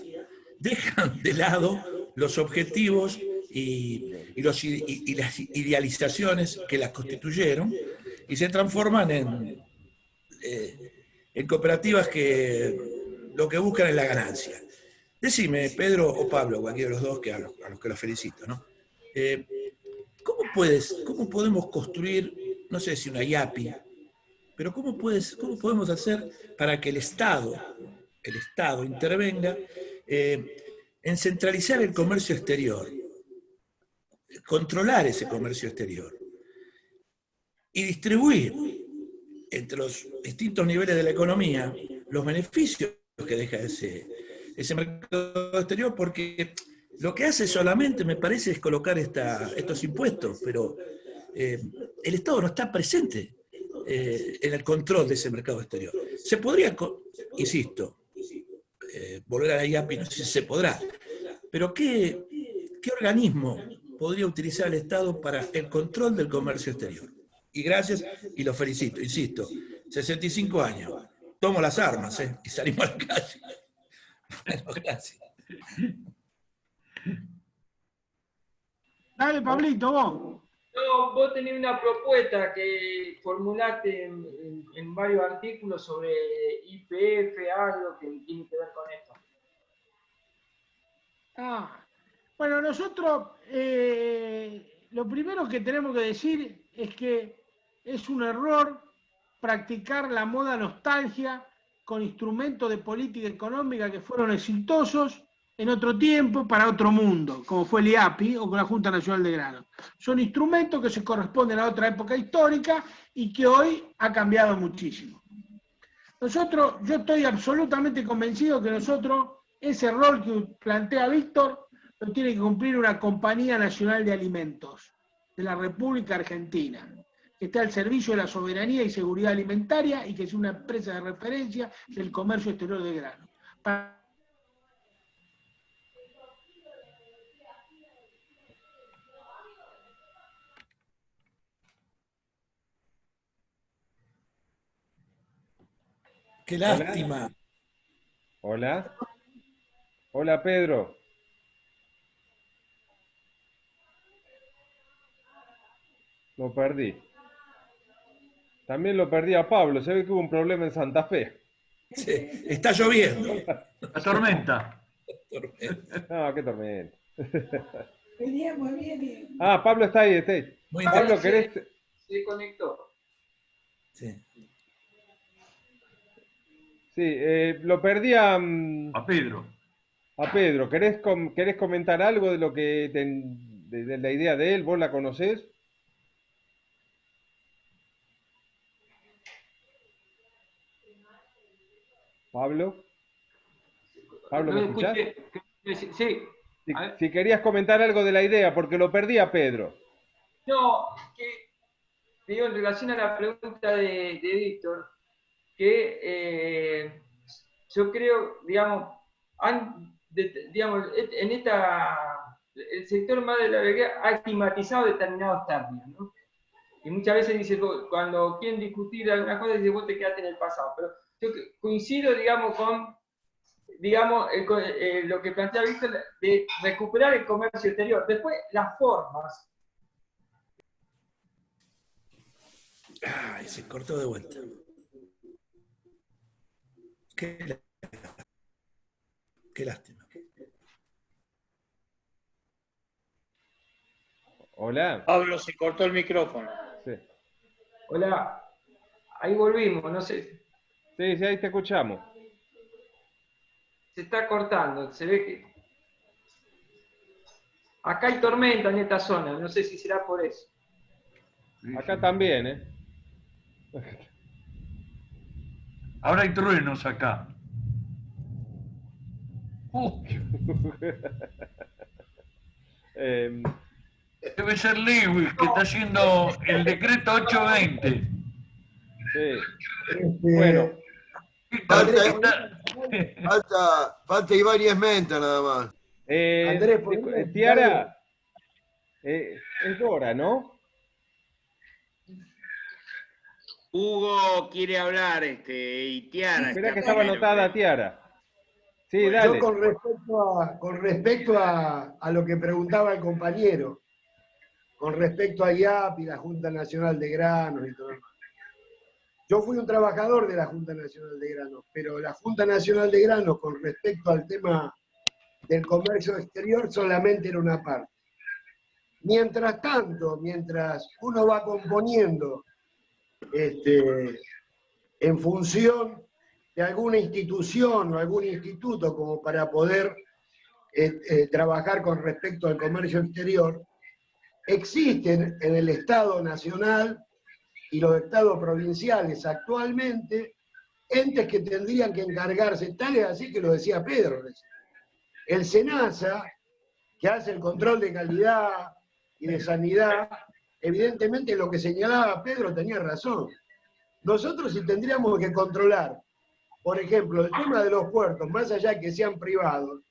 dejan de lado los objetivos y las idealizaciones que las constituyeron y se transforman en cooperativas que lo que buscan es la ganancia. Decime, Pedro o Pablo, cualquiera de los dos, a los que los felicito, ¿no? ¿Cómo podemos construir, no sé si una IAPI, pero cómo podemos hacer para que el Estado intervenga en centralizar el comercio exterior, controlar ese comercio exterior y distribuir entre los distintos niveles de la economía los beneficios que deja ese mercado exterior? Porque lo que hace solamente, me parece, es colocar estos impuestos, pero el Estado no está presente en el control de ese mercado exterior. Se podría, insisto, volver a la IAPI, no sé si se podrá, pero ¿qué organismo podría utilizar el Estado para el control del comercio exterior? Y gracias, y los felicito, insisto, 65 años, tomo las armas y salimos a la calle. Bueno, gracias. Dale, Pablito, vos. No, vos tenés una propuesta que formulaste en varios artículos sobre YPF, algo que tiene que ver con esto. Bueno, nosotros lo primero que tenemos que decir es que es un error practicar la moda nostalgia con instrumentos de política económica que fueron exitosos en otro tiempo, para otro mundo, como fue el IAPI o con la Junta Nacional de Granos. Son instrumentos que se corresponden a otra época histórica y que hoy ha cambiado muchísimo. Yo estoy absolutamente convencido que ese rol que plantea Víctor, lo tiene que cumplir una Compañía Nacional de Alimentos de la República Argentina, que esté al servicio de la soberanía y seguridad alimentaria y que es una empresa de referencia del comercio exterior de granos. Qué lástima. Hola. Hola, Pedro. Lo perdí. También lo perdí a Pablo. Se ve que hubo un problema en Santa Fe. Sí, está lloviendo. La tormenta. No, qué tormenta. Veníamos bien. Ah, Pablo está ahí, está ahí. Muy Pablo, interesante. ¿querés? Se conectó. Sí. Sí, lo perdí a Pedro. A Pedro. ¿Querés comentar algo de lo que de la idea de él? ¿Vos la conocés? Pablo. Pablo, No ¿me escuchás? escuché. Sí. Si querías comentar algo de la idea, porque lo perdí a Pedro. No, que digo, en relación a la pregunta de Víctor, que yo creo, digamos, en el sector más de la agropecuaria ha estigmatizado determinados términos, ¿no? Y muchas veces dice, cuando quieren discutir alguna cosa, dice, vos te quedaste en el pasado. Pero yo coincido, digamos, con lo que plantea Víctor de recuperar el comercio exterior. Después, las formas. Ay, se cortó de vuelta. Qué lástima. Hola. Pablo, se cortó el micrófono. Sí. Hola. Ahí volvimos, no sé. Sí, ahí te escuchamos. Se está cortando, se ve que... Acá hay tormenta en esta zona, no sé si será por eso. Acá también, ¿eh? Ahora hay truenos acá. Debe ser Lewis que está haciendo el decreto 820. Sí. Bueno. Falta Iván y Esmenta nada más. Andrés, Tiara, es Dora, ¿no? Hugo quiere hablar, y Tiara. Espera que estaba anotada Tiara. Sí, Yo dale. con respecto a lo que preguntaba el compañero, con respecto a IAP y la Junta Nacional de Granos y todo eso. Yo fui un trabajador de la Junta Nacional de Granos, pero la Junta Nacional de Granos con respecto al tema del comercio exterior solamente era una parte. Mientras tanto, mientras uno va componiendo en función de alguna institución o algún instituto como para poder trabajar con respecto al comercio exterior, existen en el Estado Nacional y los estados provinciales actualmente entes que tendrían que encargarse, tal es así que lo decía Pedro. El SENASA, que hace el control de calidad y de sanidad, evidentemente lo que señalaba Pedro tenía razón. Nosotros si tendríamos que controlar, por ejemplo, el tema de los puertos, más allá de que sean privados,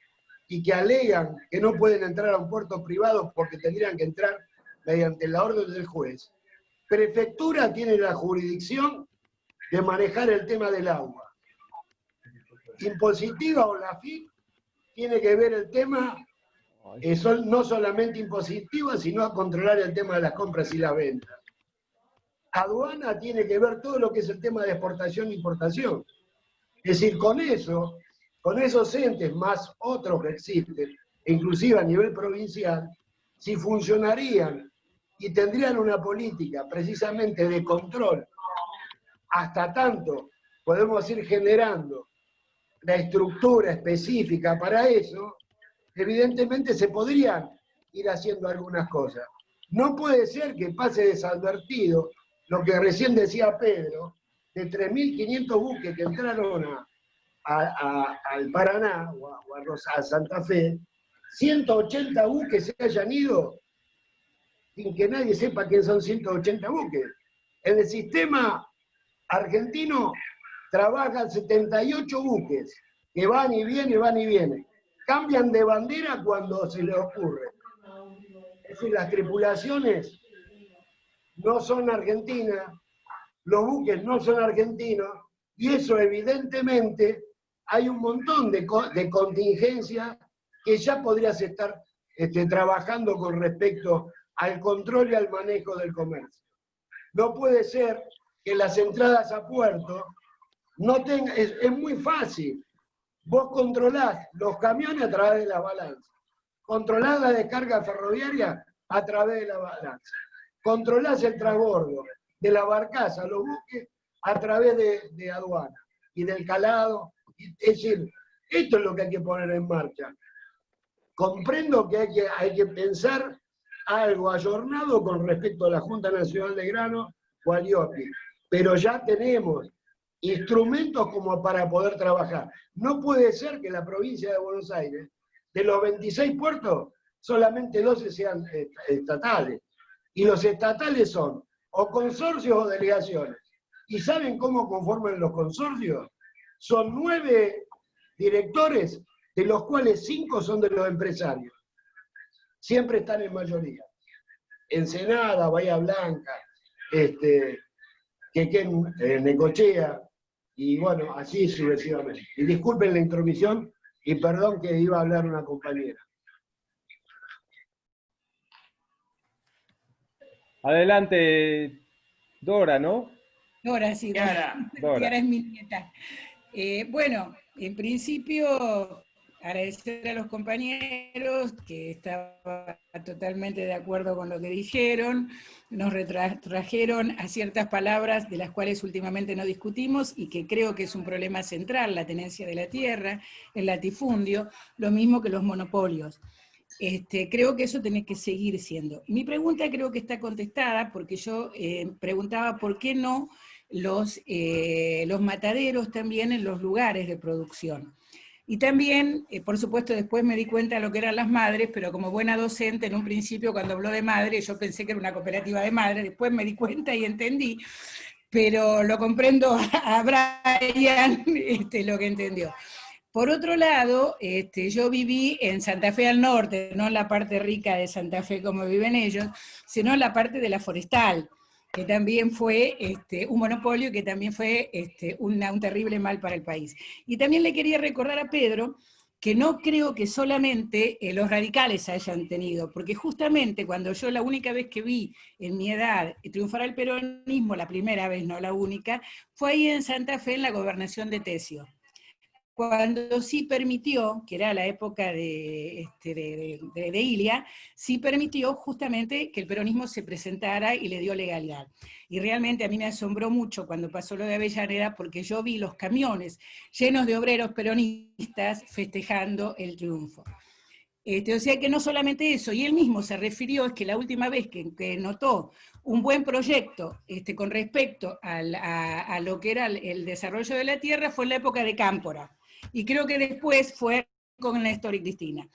y que alegan que no pueden entrar a un puerto privado porque tendrían que entrar mediante la orden del juez, Prefectura tiene la jurisdicción de manejar el tema del agua. Impositiva o la FIP tiene que ver el tema, no solamente impositiva, sino a controlar el tema de las compras y las ventas. Aduana tiene que ver todo lo que es el tema de exportación e importación. Es decir, con esos entes más otros que existen, inclusive a nivel provincial, si funcionarían y tendrían una política precisamente de control, hasta tanto podemos ir generando la estructura específica para eso, evidentemente se podrían ir haciendo algunas cosas. No puede ser que pase desadvertido lo que recién decía Pedro, de 3.500 buques que entraron al Paraná o a Santa Fe, 180 buques se hayan ido sin que nadie sepa quién son 180 buques. En el sistema argentino trabajan 78 buques que van y vienen. Cambian de bandera cuando se les ocurre. Es decir, las tripulaciones no son argentinas, los buques no son argentinos, Y eso evidentemente hay un montón de contingencias que ya podrías estar trabajando con respecto al control y al manejo del comercio. No puede ser que las entradas a puerto no tengan, es muy fácil. Vos controlás los camiones a través de las balanzas, controlás la descarga ferroviaria a través de la balanza, controlás el transbordo de la barcaza, los buques, a través de aduana y del calado. Es decir, esto es lo que hay que poner en marcha. Comprendo que hay que pensar algo ayornado con respecto a la Junta Nacional de Grano o al IOPI, pero ya tenemos instrumentos como para poder trabajar. No puede ser que la provincia de Buenos Aires, de los 26 puertos, solamente 12 sean estatales. Y los estatales son o consorcios o delegaciones. ¿Y saben cómo conforman los consorcios? Son 9 directores, de los cuales 5 son de los empresarios. Siempre están en mayoría. Ensenada, Bahía Blanca, Necochea, y bueno, así sucesivamente. Y disculpen la intromisión, y perdón que iba a hablar una compañera. Adelante, Dora, ¿no? Dora, sí, Dora. Dora es mi nieta. Bueno, en principio, agradecer a los compañeros que estaba totalmente de acuerdo con lo que dijeron, nos trajeron a ciertas palabras de las cuales últimamente no discutimos y que creo que es un problema central, la tenencia de la tierra, el latifundio, lo mismo que los monopolios. Creo que eso tiene que seguir siendo. Mi pregunta creo que está contestada porque yo preguntaba por qué no los mataderos también en los lugares de producción. Y también, por supuesto, después me di cuenta de lo que eran las madres, pero como buena docente, en un principio cuando habló de madre, yo pensé que era una cooperativa de madres, después me di cuenta y entendí, pero lo comprendo a Brian lo que entendió. Por otro lado, yo viví en Santa Fe al norte, no en la parte rica de Santa Fe como viven ellos, sino en la parte de la forestal, que también fue un monopolio, que también fue un terrible mal para el país. Y también le quería recordar a Pedro que no creo que solamente los radicales hayan tenido, porque justamente cuando yo la única vez que vi en mi edad triunfar el peronismo, la primera vez, no la única, fue ahí en Santa Fe en la gobernación de Tesio. Cuando sí permitió, que era la época de Ilia, sí permitió justamente que el peronismo se presentara y le dio legalidad. Y realmente a mí me asombró mucho cuando pasó lo de Avellaneda, porque yo vi los camiones llenos de obreros peronistas festejando el triunfo. O sea que no solamente eso, y él mismo se refirió, es que la última vez que notó un buen proyecto con respecto a lo que era el desarrollo de la tierra fue en la época de Cámpora. Y creo que después fue con Néstor y Cristina.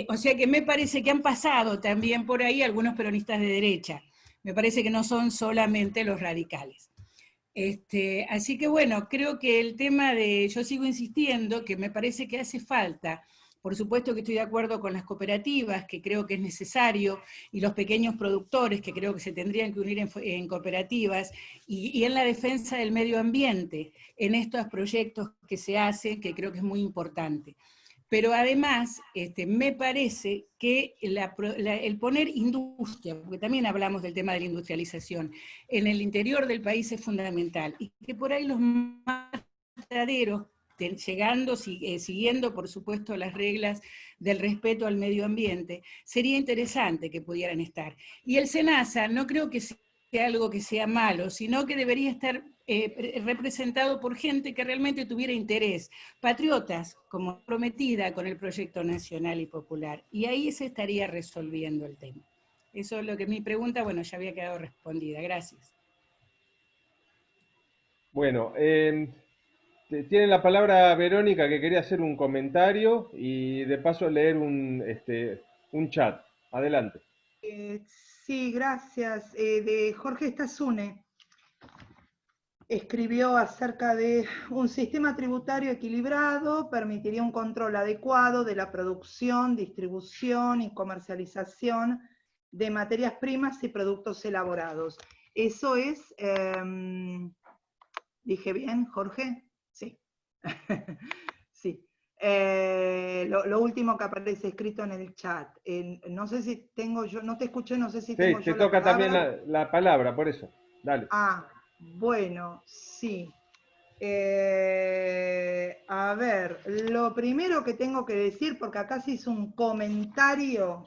O sea que me parece que han pasado también por ahí algunos peronistas de derecha. Me parece que no son solamente los radicales. Así que bueno, creo que el tema yo sigo insistiendo que me parece que hace falta. Por supuesto que estoy de acuerdo con las cooperativas, que creo que es necesario, y los pequeños productores, que creo que se tendrían que unir en cooperativas, y en la defensa del medio ambiente, en estos proyectos que se hacen, que creo que es muy importante. Pero además, me parece que el poner industria, porque también hablamos del tema de la industrialización, en el interior del país es fundamental, y que por ahí los mataderos, siguiendo por supuesto las reglas del respeto al medio ambiente, sería interesante que pudieran estar. Y el SENASA no creo que sea algo que sea malo, sino que debería estar representado por gente que realmente tuviera interés, patriotas, como prometida con el proyecto nacional y popular, y ahí se estaría resolviendo el tema. Eso es lo que mi pregunta, bueno, ya había quedado respondida. Gracias. Bueno, tiene la palabra Verónica, que quería hacer un comentario y de paso leer un chat. Adelante. Sí, gracias. De Jorge Estazune. Escribió acerca de un sistema tributario equilibrado, permitiría un control adecuado de la producción, distribución y comercialización de materias primas y productos elaborados. Eso es ¿Dije bien, Jorge? Sí. Sí. Lo último que aparece escrito en el chat. No sé si tengo yo, no te escuché, no sé si tengo Sí, yo te la toca también palabra. la palabra, por eso. Dale. Ah, bueno, sí. A ver, lo primero que tengo que decir, porque acá se hizo un comentario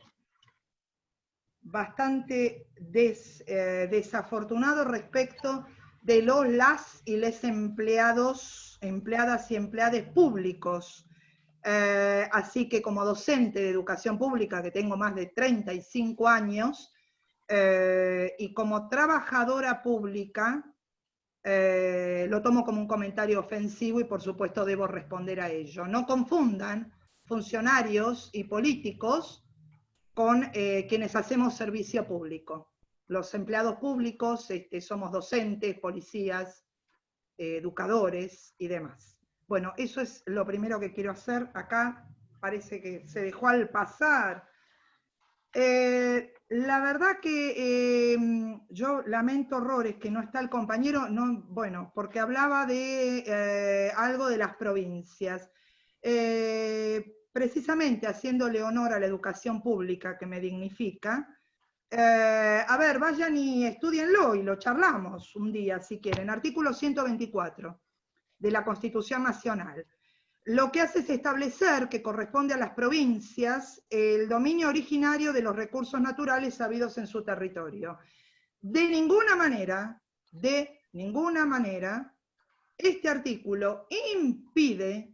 bastante desafortunado respecto de las y les empleados, empleadas y empleados públicos. Así que como docente de educación pública, que tengo más de 35 años, y como trabajadora pública, lo tomo como un comentario ofensivo y por supuesto debo responder a ello. No confundan funcionarios y políticos con quienes hacemos servicio público. Los empleados públicos somos docentes, policías, educadores y demás. Bueno, eso es lo primero que quiero hacer. Acá parece que se dejó al pasar. La verdad que yo lamento horrores que no está el compañero, no, bueno, porque hablaba de algo de las provincias. Precisamente haciéndole honor a la educación pública que me dignifica, a ver, vayan y estudienlo y lo charlamos un día si quieren. Artículo 124 de la Constitución Nacional. Lo que hace es establecer que corresponde a las provincias el dominio originario de los recursos naturales habidos en su territorio. De ninguna manera, este artículo impide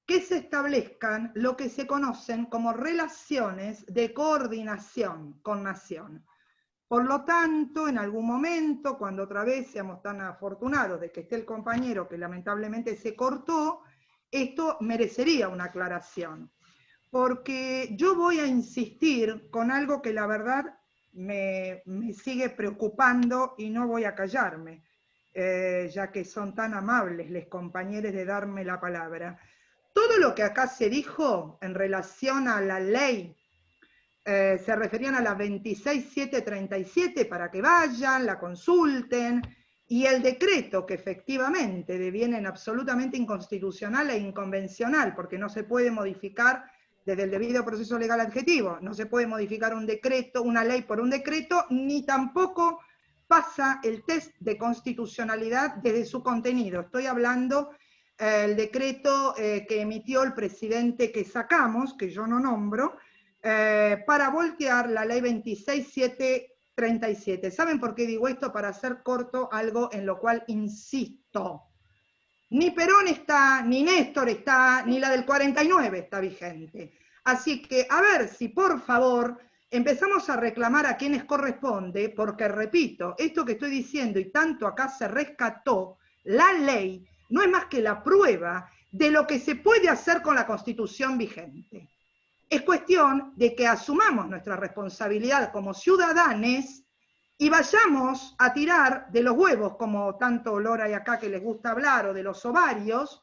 que se establezcan lo que se conocen como relaciones de coordinación con nación. Por lo tanto, en algún momento, cuando otra vez seamos tan afortunados de que esté el compañero que lamentablemente se cortó, esto merecería una aclaración. Porque yo voy a insistir con algo que la verdad me sigue preocupando y no voy a callarme, ya que son tan amables los compañeros de darme la palabra. Todo lo que acá se dijo en relación a la ley, se referían a la 26737 para que vayan, la consulten, y el decreto que efectivamente deviene absolutamente inconstitucional e inconvencional, porque no se puede modificar desde el debido proceso legal adjetivo, no se puede modificar un decreto, una ley por un decreto, ni tampoco pasa el test de constitucionalidad desde su contenido. Estoy hablando el decreto que emitió el presidente que sacamos, que yo no nombro, para voltear la ley 26737. ¿Saben por qué digo esto? Para hacer corto algo en lo cual insisto. Ni Perón está, ni Néstor está, ni la del 49 está vigente. Así que, a ver si por favor empezamos a reclamar a quienes corresponde, porque repito, esto que estoy diciendo y tanto acá se rescató, la ley no es más que la prueba de lo que se puede hacer con la Constitución vigente. Es cuestión de que asumamos nuestra responsabilidad como ciudadanos y vayamos a tirar de los huevos, como tanto Lora y acá que les gusta hablar, o de los ovarios,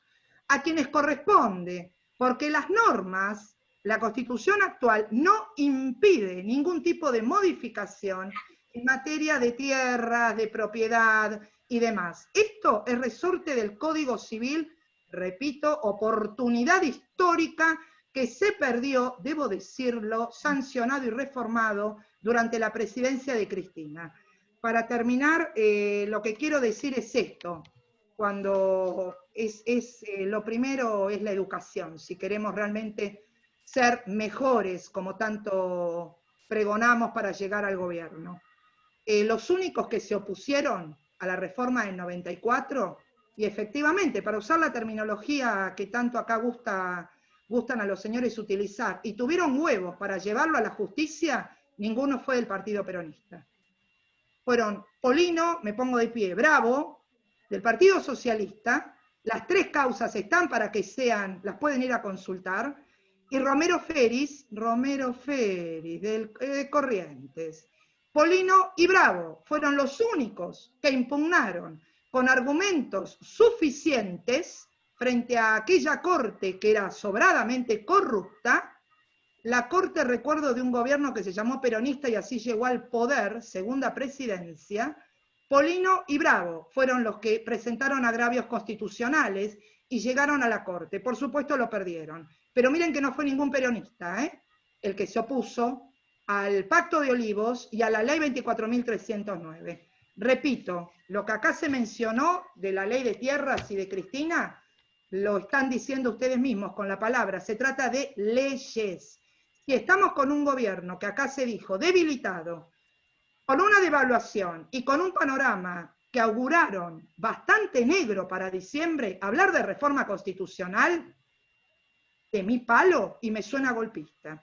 a quienes corresponde, porque las normas, la Constitución actual no impide ningún tipo de modificación en materia de tierras, de propiedad y demás. Esto es resorte del Código Civil, repito, oportunidad histórica que se perdió, debo decirlo, sancionado y reformado durante la presidencia de Cristina. Para terminar, lo que quiero decir es esto, cuando lo primero es la educación, si queremos realmente ser mejores, como tanto pregonamos para llegar al gobierno. Los únicos que se opusieron a la reforma del 94, y efectivamente, para usar la terminología que tanto acá gustan a los señores utilizar, y tuvieron huevos para llevarlo a la justicia, ninguno fue del Partido Peronista. Fueron Polino, me pongo de pie, Bravo, del Partido Socialista, las tres causas están para que sean, las pueden ir a consultar, y Romero Feris del Corrientes. Polino y Bravo fueron los únicos que impugnaron con argumentos suficientes frente a aquella corte que era sobradamente corrupta. La corte, recuerdo de un gobierno que se llamó peronista y así llegó al poder, segunda presidencia, Polino y Bravo fueron los que presentaron agravios constitucionales y llegaron a la Corte. Por supuesto lo perdieron. Pero miren que no fue ningún peronista, el que se opuso al Pacto de Olivos y a la Ley 24.309. Repito, lo que acá se mencionó de la Ley de Tierras y de Cristina, lo están diciendo ustedes mismos con la palabra. Se trata de leyes. Si estamos con un gobierno que acá se dijo debilitado, con una devaluación y con un panorama que auguraron bastante negro para diciembre, hablar de reforma constitucional, de mi palo, y me suena golpista.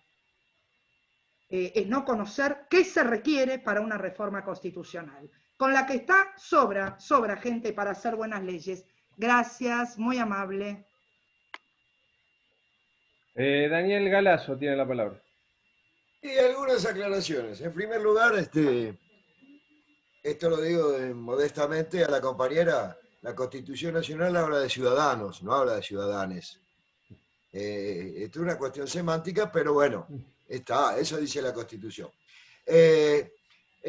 Es no conocer qué se requiere para una reforma constitucional. Con la que está, sobra gente para hacer buenas leyes. Gracias, muy amable. Daniel Galazo tiene la palabra. Y algunas aclaraciones. En primer lugar, esto lo digo modestamente a la compañera, la Constitución Nacional habla de ciudadanos, no habla de ciudadanes. Esto es una cuestión semántica, pero bueno, eso dice la Constitución. En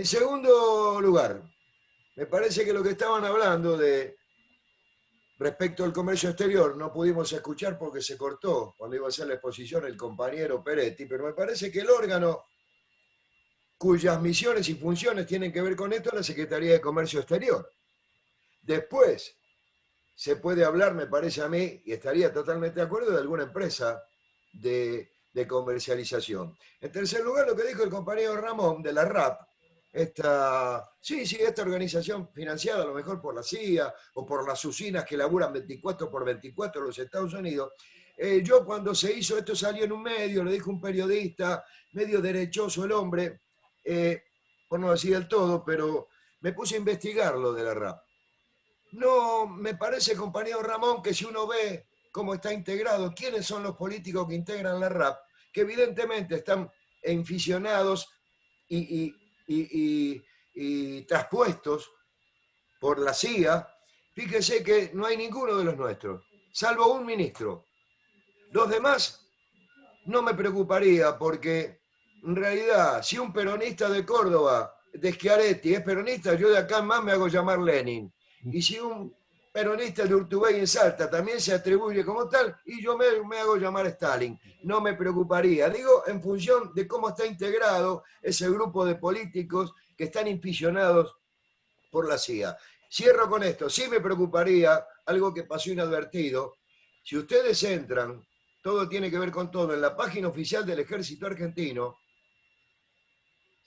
segundo lugar, me parece que lo que estaban hablando respecto al comercio exterior, no pudimos escuchar porque se cortó cuando iba a hacer la exposición el compañero Peretti, pero me parece que el órgano cuyas misiones y funciones tienen que ver con esto es la Secretaría de Comercio Exterior. Después, se puede hablar, me parece a mí, y estaría totalmente de acuerdo, de alguna empresa de comercialización. En tercer lugar, lo que dijo el compañero Ramón de la RAP, esta organización financiada a lo mejor por la CIA o por las usinas que laburan 24/24 en los Estados Unidos. Yo cuando se hizo esto salió en un medio, lo dijo un periodista, medio derechoso el hombre, por no decir del todo, pero me puse a investigar lo de la RAP. No, me parece, compañero Ramón, que si uno ve cómo está integrado, quiénes son los políticos que integran la RAP, que evidentemente están enficionados y traspuestos por la CIA, fíjese que no hay ninguno de los nuestros, salvo un ministro. Los demás no me preocuparía, porque en realidad, si un peronista de Córdoba, de Schiaretti, es peronista, yo de acá en más me hago llamar Lenin. Y si un peronista de Urtubey en Salta también se atribuye como tal, y yo me hago llamar Stalin. No me preocuparía. Digo, en función de cómo está integrado ese grupo de políticos que están inficionados por la CIA. Cierro con esto. Sí me preocuparía, algo que pasó inadvertido. Si ustedes entran, todo tiene que ver con todo, en la página oficial del Ejército Argentino,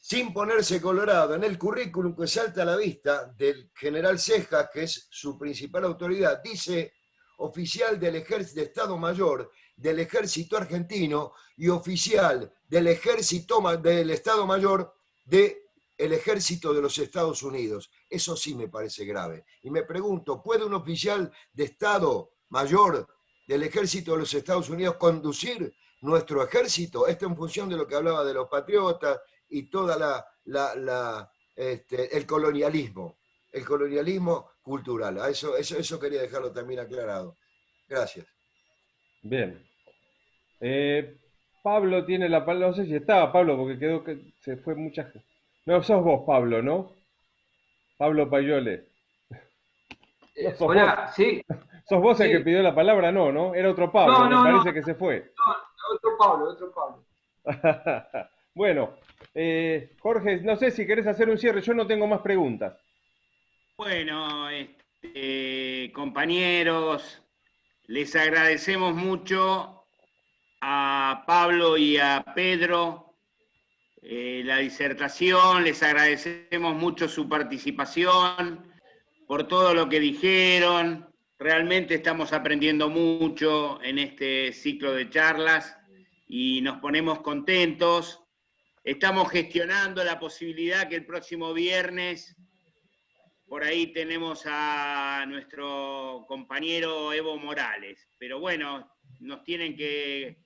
sin ponerse colorado, en el currículum que salta a la vista del general Cejas, que es su principal autoridad, dice oficial del Ejército de Estado Mayor del Ejército Argentino y oficial del Estado Mayor del Ejército de los Estados Unidos. Eso sí me parece grave. Y me pregunto, ¿puede un oficial de Estado Mayor del Ejército de los Estados Unidos conducir nuestro ejército? Esto en función de lo que hablaba de los patriotas y toda el colonialismo cultural. Eso quería dejarlo también aclarado. Gracias. Bien. Pablo tiene la palabra, no sé si estaba Pablo, porque se fue mucha gente. No, sos vos, Pablo, ¿no? Pablo Payole. No, sos hola, vos. sí. ¿Sos vos el sí. que pidió la palabra? No, era otro Pablo, me parece que se fue. No, otro Pablo. Bueno, Jorge, no sé si querés hacer un cierre, yo no tengo más preguntas. Bueno, compañeros, les agradecemos mucho a Pablo y a Pedro la disertación, les agradecemos mucho su participación, por todo lo que dijeron. Realmente estamos aprendiendo mucho en este ciclo de charlas y nos ponemos contentos. Estamos gestionando la posibilidad que el próximo viernes, por ahí tenemos a nuestro compañero Evo Morales, pero bueno, nos tienen que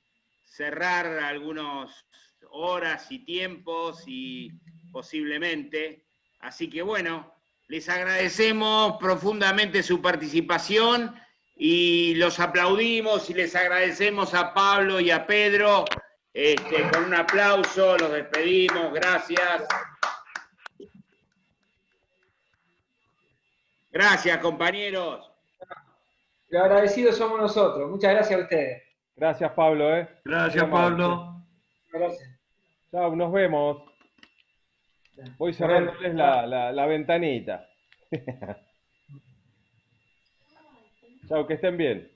cerrar algunas horas y tiempos y posiblemente. Así que bueno, les agradecemos profundamente su participación y los aplaudimos y les agradecemos a Pablo y a Pedro. Con un aplauso los despedimos, gracias. Gracias, compañeros. Los agradecidos somos nosotros. Muchas gracias a ustedes. Gracias, Pablo. Gracias, Pablo. Gracias. Chao, nos vemos. Voy cerrándoles la ventanita. Chao, que estén bien.